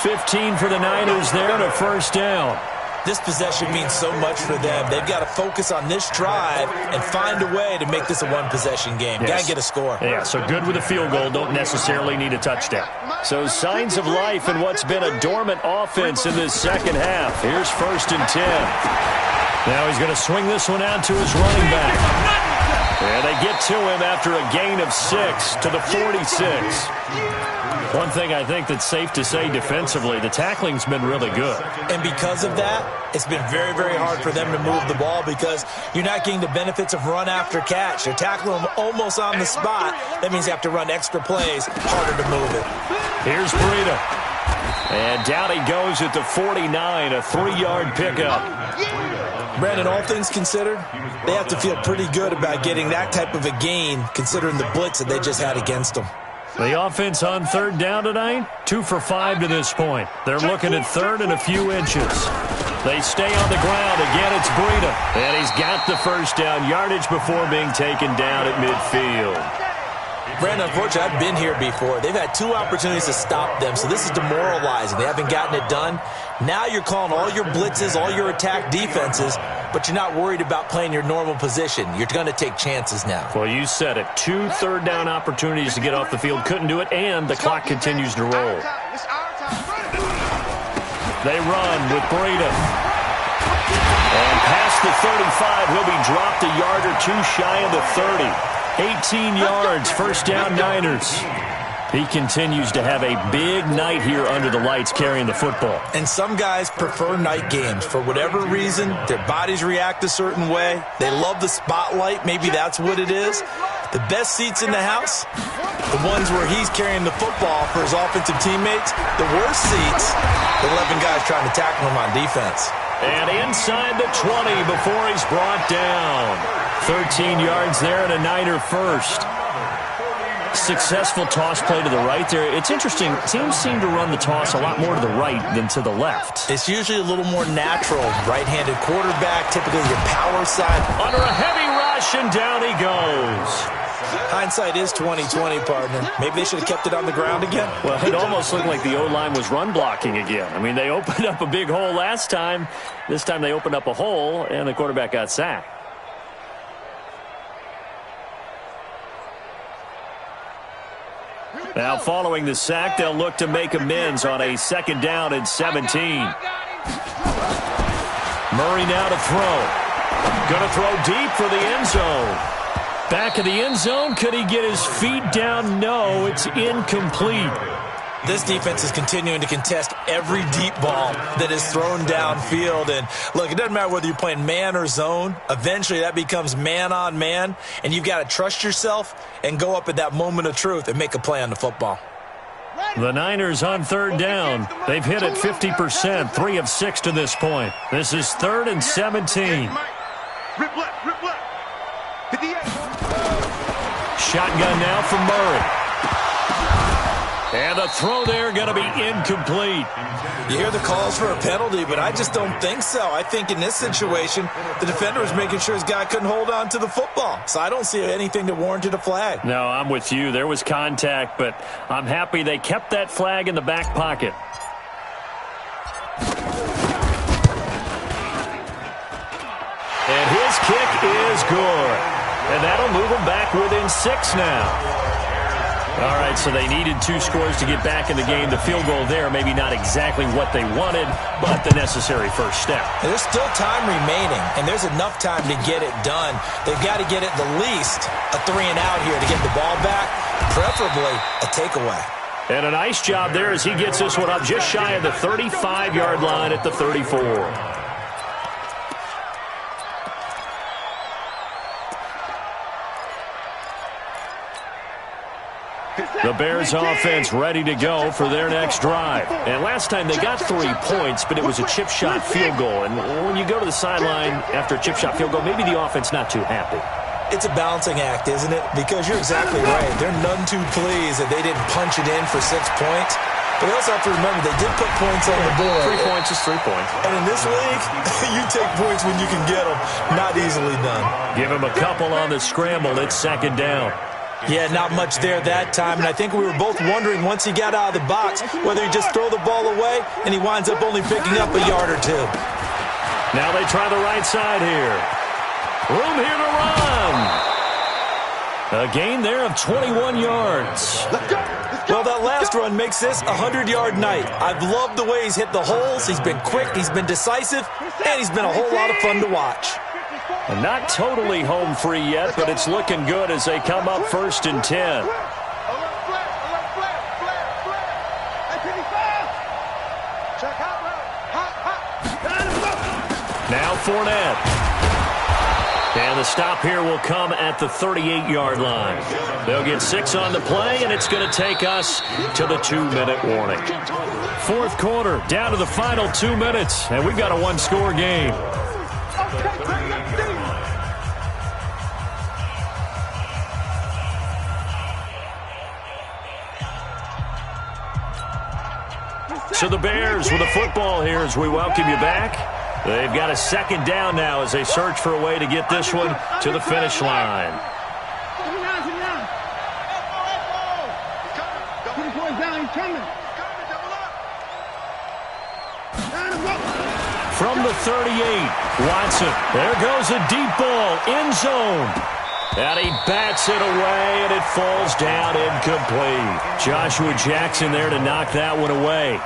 15 for the Niners there and a first down. This possession means so much for them. They've got to focus on this drive and find a way to make this a one-possession game. Yes. Got to get a score. Yeah, so good with a field goal. Don't necessarily need a touchdown. So signs of life in what's been a dormant offense in this second half. Here's 1st and 10. Now he's going to swing this one out to his running back. And they get to him after a gain of 6 to the 46. One thing I think that's safe to say defensively, the tackling's been really good. And because of that, it's been very, very hard for them to move the ball because you're not getting the benefits of run after catch. They're tackling them almost on the spot. That means you have to run extra plays, harder to move it. Here's Breida. And down he goes at the 49, a 3-yard pickup. Brandon, all things considered, they have to feel pretty good about getting that type of a gain considering the blitz that they just had against them. The offense on 3rd down tonight, 2 for 5 to this point. They're looking at 3rd and a few inches. They stay on the ground. Again, it's Breida. And he's got the 1st down yardage before being taken down at midfield. Brandon, unfortunately, I've been here before. They've had 2 opportunities to stop them, so this is demoralizing. They haven't gotten it done. Now you're calling all your blitzes, all your attack defenses, but you're not worried about playing your normal position. You're going to take chances now. Well, you said it. 2 3rd down opportunities to get off the field. Couldn't do it, and the clock continues to roll. They run with Breida. And past the 35, he'll be dropped a yard or 2 shy of the 30. 18 yards, 1st down Niners. He continues to have a big night here under the lights carrying the football. And some guys prefer night games. For whatever reason, their bodies react a certain way. They love the spotlight. Maybe that's what it is. The best seats in the house, the ones where he's carrying the football for his offensive teammates. The worst seats, the 11 guys trying to tackle him on defense. And inside the 20 before he's brought down. 13 yards there and a Niner 1st. Successful toss play to the right there. It's interesting. Teams seem to run the toss a lot more to the right than to the left. It's usually a little more natural. Right-handed quarterback, typically your power side. Under a heavy rush, and down he goes. Hindsight is 20/20, partner. Maybe they should have kept it on the ground again. Well, it almost looked like the O-line was run blocking again. I mean, they opened up a big hole last time. This time they opened up a hole, and the quarterback got sacked. Now, following the sack, they'll look to make amends on a 2nd down and 17. Murray now to throw. Going to throw deep for the end zone. Back of the end zone. Could he get his feet down? No, it's incomplete. This defense is continuing to contest every deep ball that is thrown downfield. And, look, it doesn't matter whether you're playing man or zone. Eventually, that becomes man-on-man, and you've got to trust yourself and go up at that moment of truth and make a play on the football. The Niners on 3rd down. They've hit it 50%, 3 of 6 to this point. This is 3rd and 17. Shotgun now from Murray. And the throw there going to be incomplete. You hear the calls for a penalty, but I just don't think so. I think in this situation, the defender was making sure his guy couldn't hold on to the football. So I don't see anything that warranted a flag. No, I'm with you. There was contact, but I'm happy they kept that flag in the back pocket. And his kick is good. And that'll move them back within 6 now. All right, so they needed 2 scores to get back in the game. The field goal there, maybe not exactly what they wanted, but the necessary first step. There's still time remaining, and there's enough time to get it done. They've got to get at the least a 3-and-out here to get the ball back, preferably a takeaway. And a nice job there as he gets this one up just shy of the 35-yard line at the 34. The Bears offense ready to go for their next drive. And last time they got 3 points, but it was a chip shot field goal. And when you go to the sideline after a chip shot field goal, maybe the offense not too happy. It's a balancing act, isn't it? Because you're exactly right. They're none too pleased that they didn't punch it in for 6 points. But they also have to remember they did put points on the board. 3 points is 3 points. And in this league, you take points when you can get them. Not easily done. Give him a couple on the scramble. It's 2nd down. Yeah, not much there that time. And I think we were both wondering once he got out of the box whether he just throw the ball away and he winds up only picking up a yard or 2. Now they try the right side here. Room here to run. A gain there of 21 yards. Well, that last run makes this a 100-yard night. I've loved the way he's hit the holes. He's been quick, he's been decisive, and he's been a whole lot of fun to watch. And not totally home free yet, but it's looking good as they come up 1st and 10. Now Fournette. And the stop here will come at the 38-yard line. They'll get 6 on the play, and it's going to take us to the 2-minute warning. 4th quarter, down to the final 2 minutes, and we've got a one-score game. So the Bears with the football here as we welcome you back. They've got a 2nd down now as they search for a way to get this one to the finish line. From the 38, Watson. There goes a deep ball, end zone. And he bats it away, and it falls down incomplete. Joshua Jackson there to knock that one away.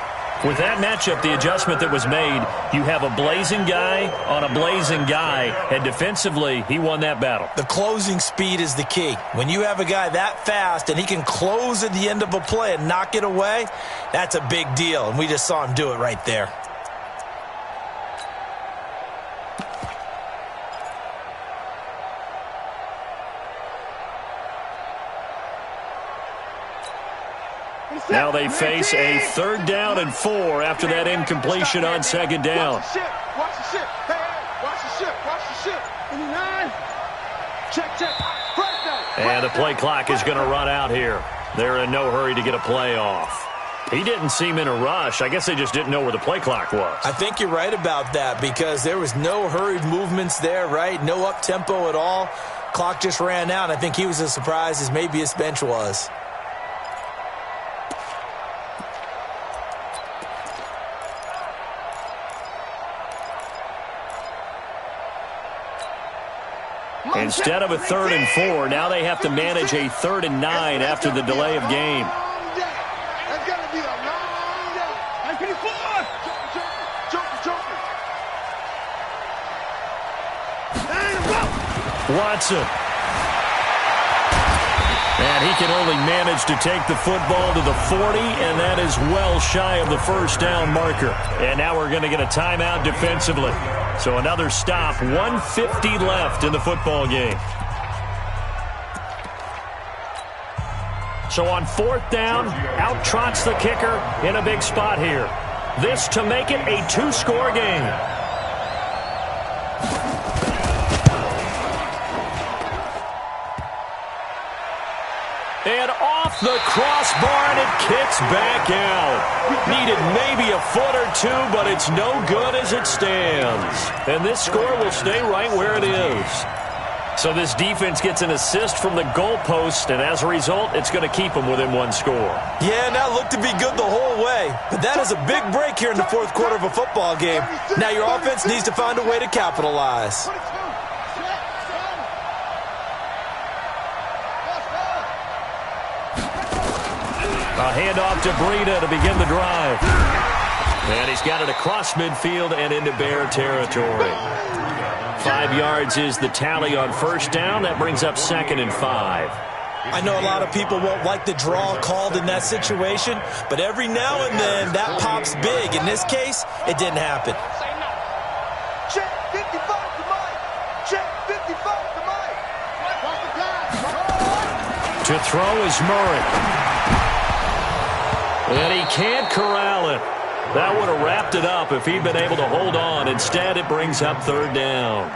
With that matchup, the adjustment that was made, you have a blazing guy on a blazing guy, and defensively, he won that battle. The closing speed is the key. When you have a guy that fast and he can close at the end of a play and knock it away, that's a big deal, and we just saw him do it right there. Now they face a 3rd down and 4 after that incompletion on 2nd down. Watch the ship. Watch the ship. Hey, watch the ship. Watch the ship. Check, check. First down. And the play clock is going to run out here. They're in no hurry to get a play off. He didn't seem in a rush. I guess they just didn't know where the play clock was. I think you're right about that because there was no hurried movements there, right? No up-tempo at all. Clock just ran out. I think he was as surprised as maybe his bench was. Instead of a 3rd and 4, now they have to manage a 3rd and 9 after the delay of game. That's going to be a long day. Watson. And he can only manage to take the football to the 40, and that is well shy of the 1st down marker. And now we're going to get a timeout defensively. So another stop, 1:50 left in the football game. So on 4th down, out trots the kicker in a big spot here. This to make it a 2-score game. And off the crossbar, and it kicks back out. Needed maybe a foot or 2, but it's no good as it stands. And this score will stay right where it is. So this defense gets an assist from the goalpost, and as a result, it's going to keep them within 1 score. Yeah, and that looked to be good the whole way. But that is a big break here in the 4th quarter of a football game. Now your offense needs to find a way to capitalize. A handoff to Breida to begin the drive. And he's got it across midfield and into Bear territory. 5 yards is the tally on 1st down. That brings up 2nd and 5. I know a lot of people won't like the draw called in that situation, but every now and then that pops big. In this case, it didn't happen. Check 55 to Mike. Check 55 to Mike. To throw is Murray. And he can't corral it. That would have wrapped it up if he'd been able to hold on. Instead, it brings up 3rd down.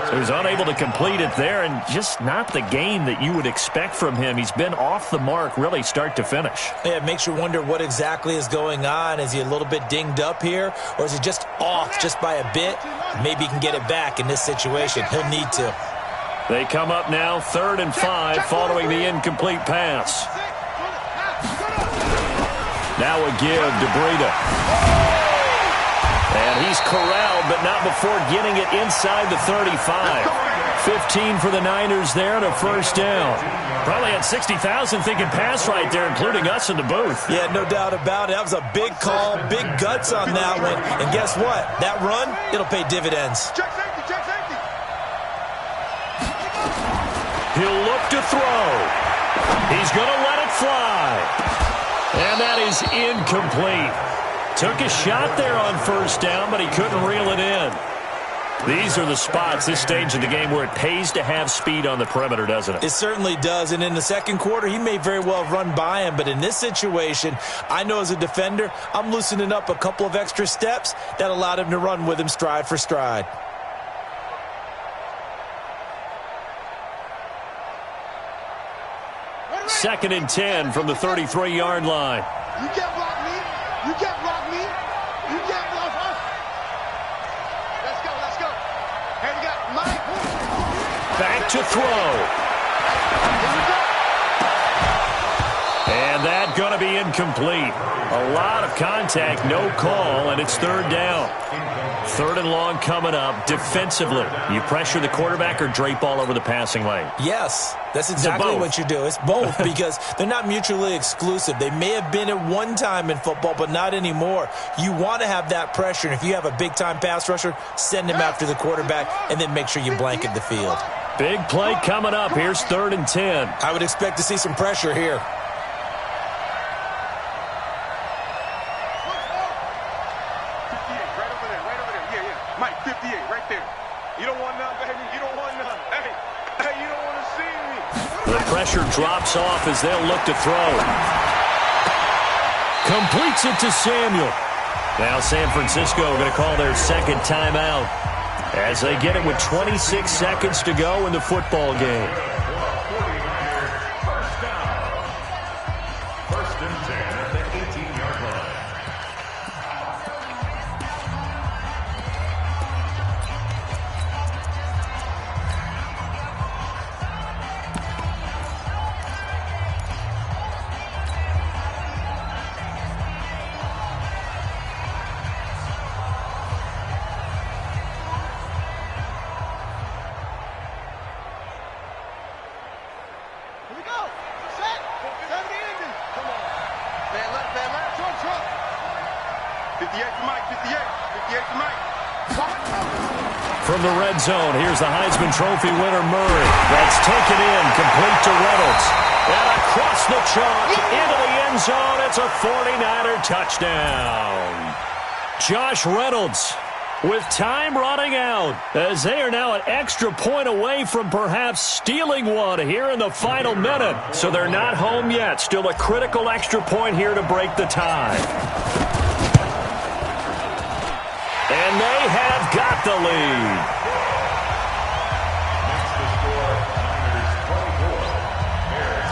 So he's unable to complete it there, and just not the game that you would expect from him. He's been off the mark really start to finish. Yeah, it makes you wonder what exactly is going on. Is he a little bit dinged up here, or is he just off just by a bit? Maybe he can get it back in this situation. He'll need to. They come up now 3rd and 5 following the incomplete pass. Now a give to Breida. And he's corralled, but but not before getting it inside the 35. 15 for the Niners there and a first down. Probably had 60,000 thinking pass right there, including us in the booth. Yeah, no doubt about it. That was a big call, big guts on that one. And guess what? That run, it'll pay dividends. Check safety, check safety. He'll look to throw. He's going to let it fly. And that is incomplete. Took a shot there on first down, but he couldn't reel it in. These are the spots, this stage of the game, where it pays to have speed on the perimeter, doesn't it? It certainly does. And in the second quarter, he may very well run by him. But in this situation, I know as a defender, I'm loosening up a couple of extra steps that allowed him to run with him stride for stride. Second and 10 from the 33-yard line. You can't block me. You can't block me. You can't block us. Let's go, let's go. And you got Mike. Back to throw. And that going to be incomplete. A lot of contact, no call, and it's third down. Third and long coming up. Defensively, you pressure the quarterback or drape all over the passing lane? Yes, that's exactly what you do. It's both because they're not mutually exclusive. They may have been at one time in football, but not anymore. You want to have that pressure, and if you have a big-time pass rusher, send him after the quarterback, and then make sure you blanket the field. Big play coming up. Here's third and 10. I would expect to see some pressure here. The pressure drops off as they'll look to throw. Completes it to Samuel. Now San Francisco going to call their second timeout as they get it with 26 seconds to go in the football game. First and 10 at the 18-yard line. Here we go. Set. 70 ending. Come on. Man left. Trump. 58 to Mike. 58 to Mike. From the red zone, here's the Heisman Trophy winner, Murray. That's taken in, complete to Reynolds. And across the chalk, into the end zone. It's a 49er touchdown. Josh Reynolds with time running out, as they are now an extra point away from perhaps stealing one here in the final minute. So they're not home yet. Still a critical extra point here to break the tie. And they have got the lead. Next to score, Niners 24, Bears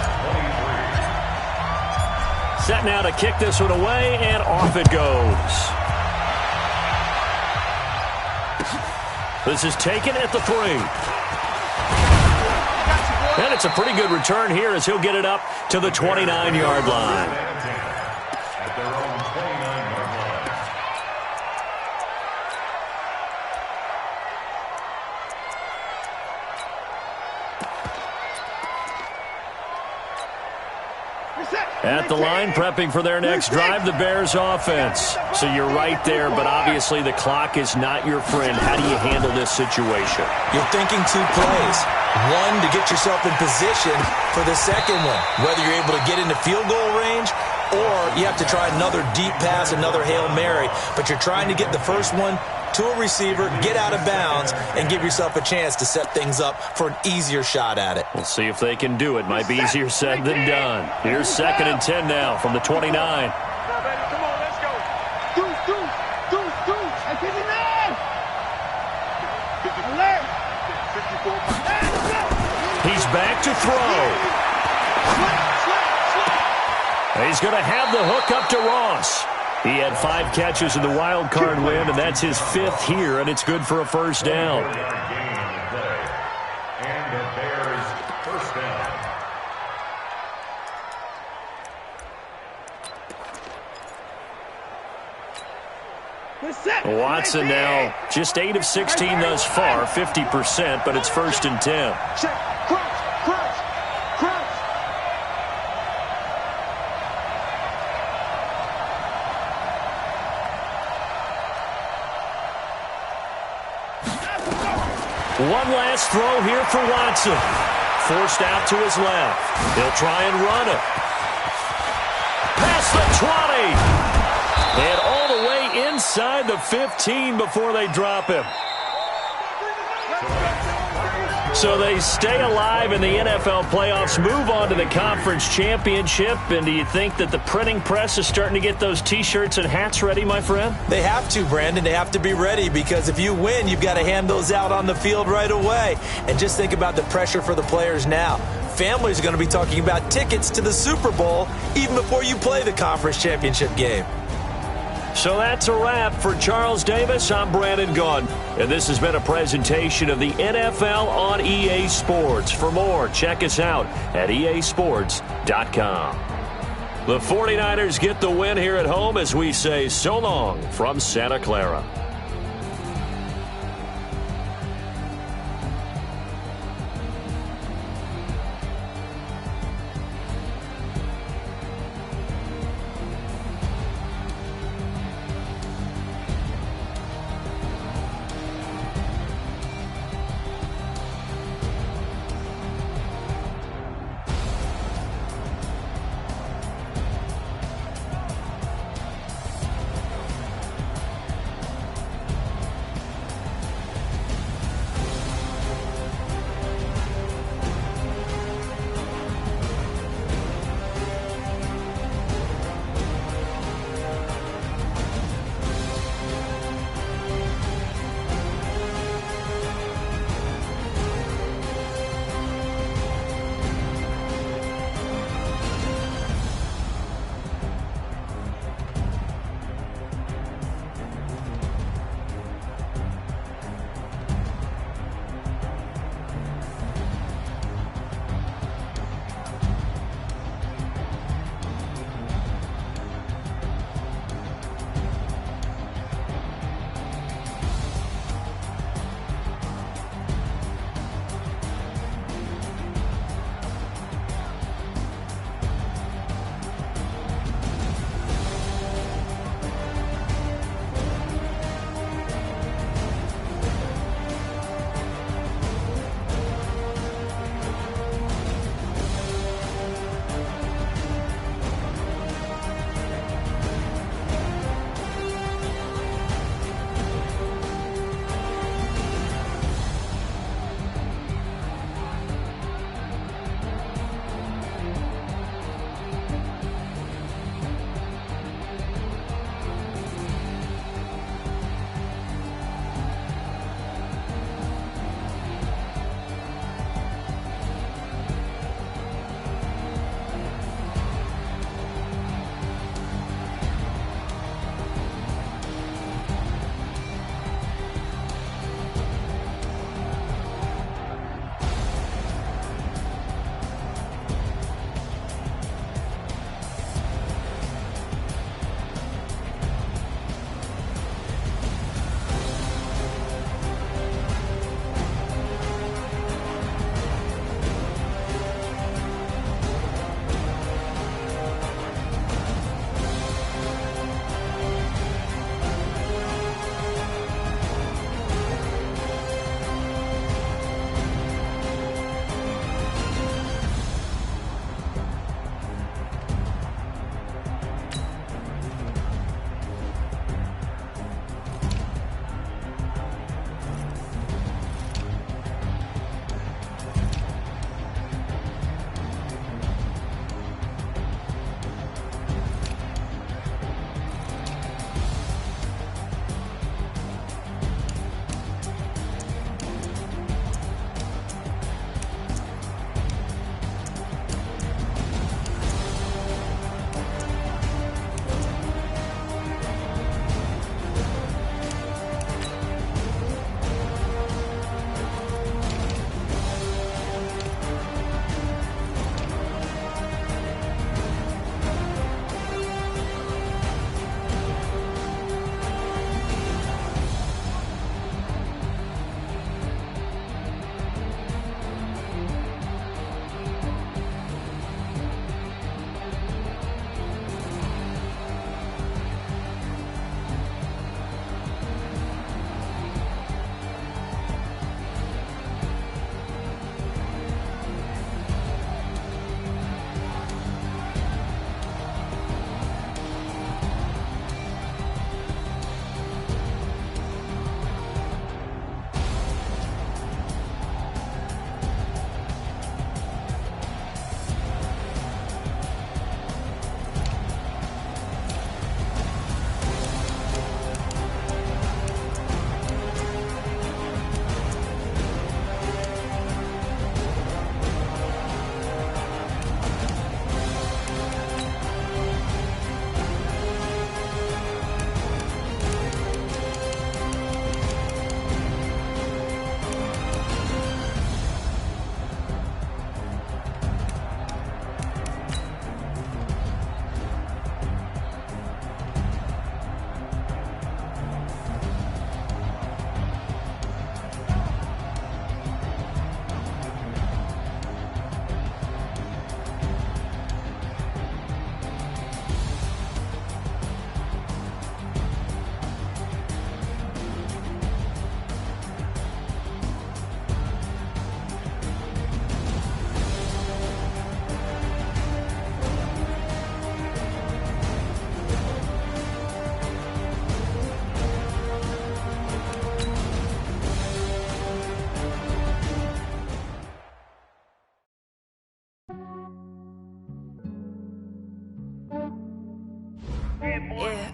23. Set now to kick this one away, and off it goes. This is taken at the 3. And it's a pretty good return here as he'll get it up to the 29-yard line. At their own 29-yard line. At the line, prepping for their next drive, the Bears offense. So you're right there, but obviously the clock is not your friend. How do you handle this situation? You're thinking two plays. One, to get yourself in position for the second one, whether you're able to get into field goal range or you have to try another deep pass, another Hail Mary. But you're trying to get the first one to a receiver, get out of bounds, and give yourself a chance to set things up for an easier shot at it. We'll see if they can do it. Might be easier said than done. Here's second and 10 now from the 29. Come on, let's go. Deuce. Hey, 59. 54. He's back to throw. He's going to have the hook up to Ross. He had 5 catches in the wild card win, and that's his 5th here, and it's good for a first down. And the Bears first down. Watson now just 8 of 16 thus far, 50%, but it's 1st and 10. Check. Crunch. One last throw here for Watson. Forced out to his left. He'll try and run it. Past the 20. And all the way inside the 15 before they drop him. So they stay alive in the NFL playoffs, move on to the conference championship. And do you think that the printing press is starting to get those T-shirts and hats ready, my friend? They have to, Brandon. They have to be ready because if you win, you've got to hand those out on the field right away. And just think about the pressure for the players now. Families are going to be talking about tickets to the Super Bowl even before you play the conference championship game. So that's a wrap. For Charles Davis, I'm Brandon Gaudin. And this has been a presentation of the NFL on EA Sports. For more, check us out at easports.com. The 49ers get the win here at home as we say so long from Santa Clara.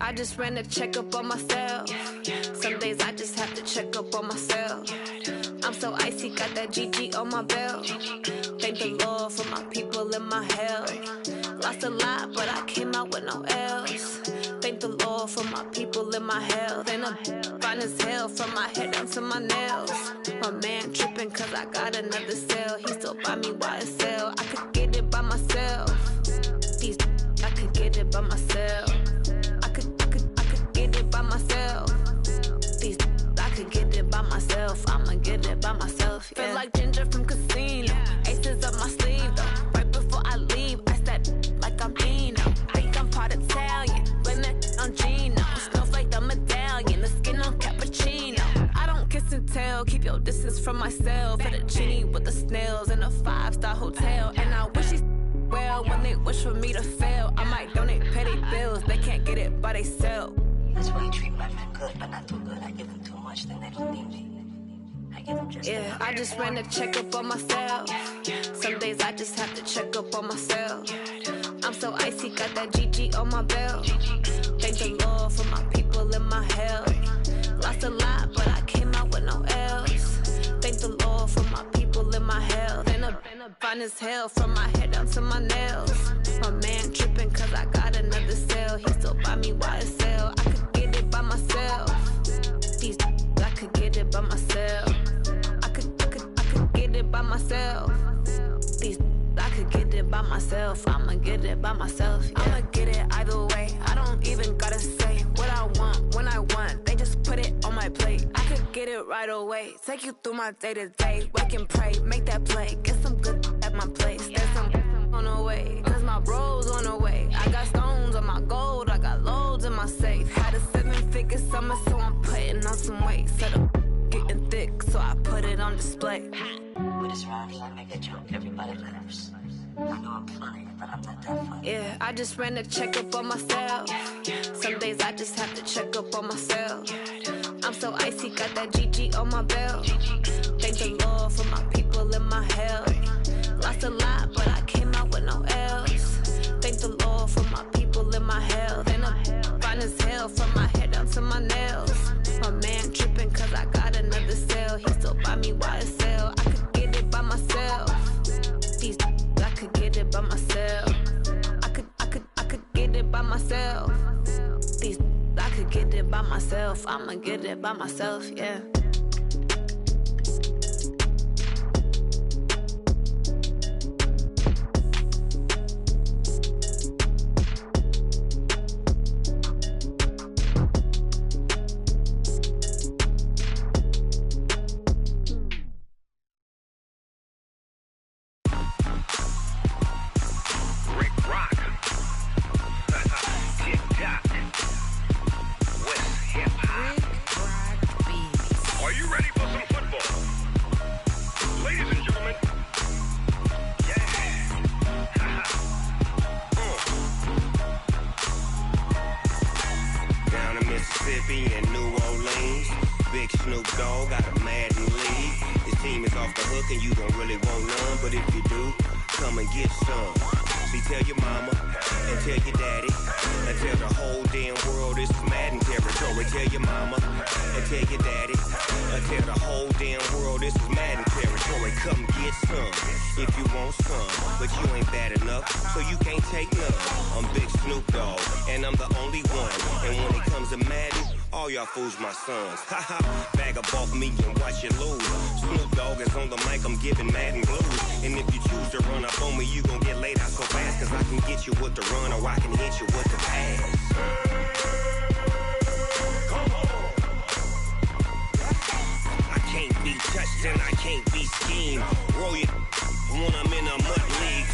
I just ran a checkup on myself. Some days I just have to check up on myself. I'm so icy, got that GG on my belt. Thank the Lord for my people in my health. Lost a lot, but I came out with no L's. Thank the Lord for my people in my health. And I'm fine as hell from my head down to my nails. My man tripping cause I got another cell. He still buy me YSL. I could get it by myself. These I could get it by myself. I could get it by myself. These I could get it by myself. I'ma get it by myself. Yeah. Feel like Ginger from Casino. Aces up my sleeve though. Right before I leave, I step like I'm Dino. Think I'm part Italian. Blame that on Gino. Smells like the medallion. The skin on cappuccino. I don't kiss and tell. Keep your distance from myself. Fettuccine with the snails in a 5-star hotel. And I wish he's well when they wish for me to fail. I might donate petty bills. They can't get it by themselves. That's why you treat my men good, but not too good. I give them too much, then they don't need me. I give them just yeah, I just ran a checkup on myself. Some days I just have to check up on myself. I'm so icy, got that GG on my belt. Thank the Lord for my people in my health. Lost a lot, but I came out with no L's. Thank the Lord for my people in my health. And I'm fine as hell from my head down to my nails. My man tripping cause I got another cell. He still buy me YSL. I could get it by myself. These I could get it by myself. I could get it by myself. These I could get it by myself. I'ma get it by myself. Yeah. I'ma get it either way. I don't even gotta say what I want when I want. They just put it on my plate. I could get it right away. Take you through my day to day. Wake and pray, make that play. Get some good at my place. There's some on the way. Cause my bro's on the way. I got stones on my gold. I got loads in my safe. Had a 7-figure summer, so I'm putting on some weight. Set up getting thick, so I put it on display. With this round here, I make a joke. Everybody laughs. I know I'm funny, but I'm not that funny. Yeah, I just ran a checkup on myself. Some days I just have to check up on myself. I'm so icy, got that GG on my belt. Thank the Lord for my people in my health. Lost a lot, but I came out with no L's. Thank the Lord for my people in my health. And I'm fine as hell from my head down to my nails. My man tripping cause I got another cell. He still buy me YSL. I could get it by myself. These I could get it by myself. I could get it by myself. These I could get it by myself. I'ma get it by myself, yeah. Fools my sons. Haha, bag up off me and watch you lose. Snoop Dogg is on the mic, I'm giving Madden blues. And if you choose to run up on me, you gon' get laid out so fast. Cause I can get you with the run or I can hit you with the pass. I can't be touched and I can't be schemed. Roll you when I'm in a mud league.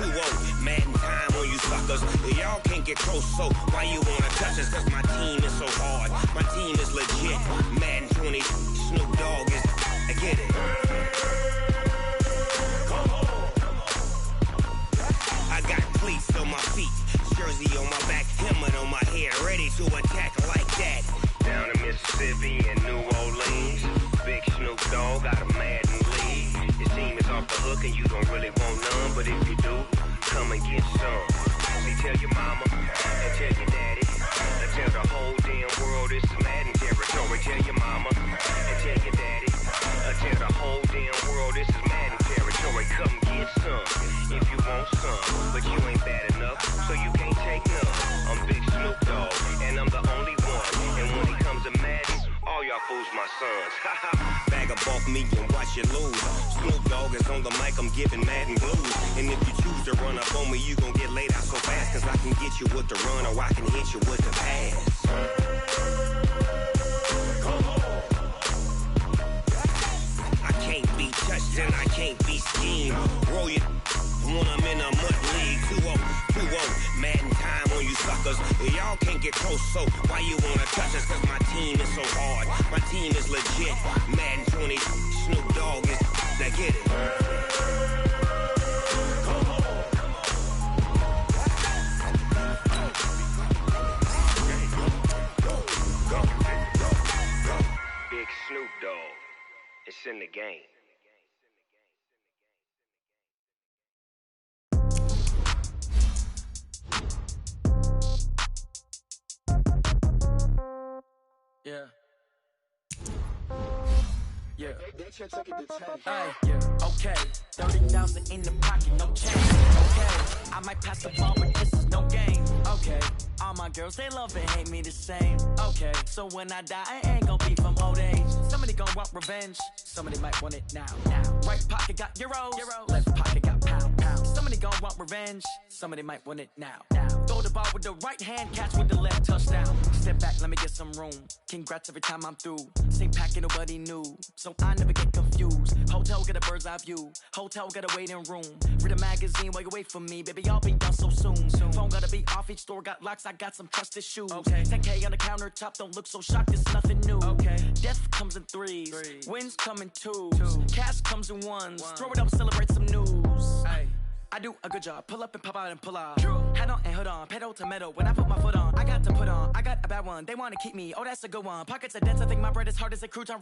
2-0, Madden time on you suckers. Y'all can't get close, so why you wanna touch us? Cause my team is so hard. My team is legit. Madden 20, Snoop Dogg is. I get it. I got cleats on my feet, jersey on my back, helmet on my head, ready to attack like that. Down in Mississippi and New Orleans, big Snoop Dogg got a Madden league. His team is off the hook and you don't really want none, but if you do, come and get some. See, tell your mama and tell your daddy. And tell the whole damn world this is Madden territory. Tell your mama and tell your daddy. And tell the whole damn world this is Madden territory. Come get some if you want some, but you ain't bad enough, so you can't take none. I'm Big Snoop Dogg, and I'm the only one. And when it comes to Madden, all y'all fools my sons. Bag up off me and watch you lose. Snoop Dogg is on the mic, I'm giving Madden blues. And if you choose to run up on me, you gon' get laid out so fast. Cause I can get you with the run or I can hit you with the pass. I can't be touched and I can't be schemed. Roll you when I'm in a mud league. 2-0, Madden time on you suckers. Y'all can't get close, so why you wanna touch us? Cause my team is so hard, my team is legit. Madden 20, Snoop Dogg is, now get it. Big Snoop Dogg, it's in the game. Yeah. Yeah. Hey, yeah. Okay. 30,000 in the pocket, no change. Okay. I might pass the ball, but this is no game. Okay. All my girls, they love and hate me the same. Okay. So when I die, I ain't gonna be from old age. Somebody gonna want revenge. Somebody might want it now. Right pocket got euros. Left pocket got pound. Somebody gonna want revenge. Somebody might want it now. Throw the ball with the right hand, catch with the left, touchdown. Step back, let me get some room. Congrats every time I'm through. Same packet, nobody knew, so I never get confused. Hotel get a bird's eye view. Hotel get a waiting room. Read a magazine while you wait for me, baby. I'll be done so soon. Phone gotta be off. Each store got locks. I got some trusted shoes. Okay. 10K on the countertop. Don't look so shocked. It's nothing new. Okay. Death comes in threes. Wins come in twos. Cash comes in ones. Throw it up, celebrate some news. Hey. I do a good job, pull up and pop out and pull out. Head on and hood on, pedal to metal. When I put my foot on, I got to put on. I got a bad one, they wanna keep me. Oh, that's a good one. Pockets are dense, I think my bread is hard as a crouton.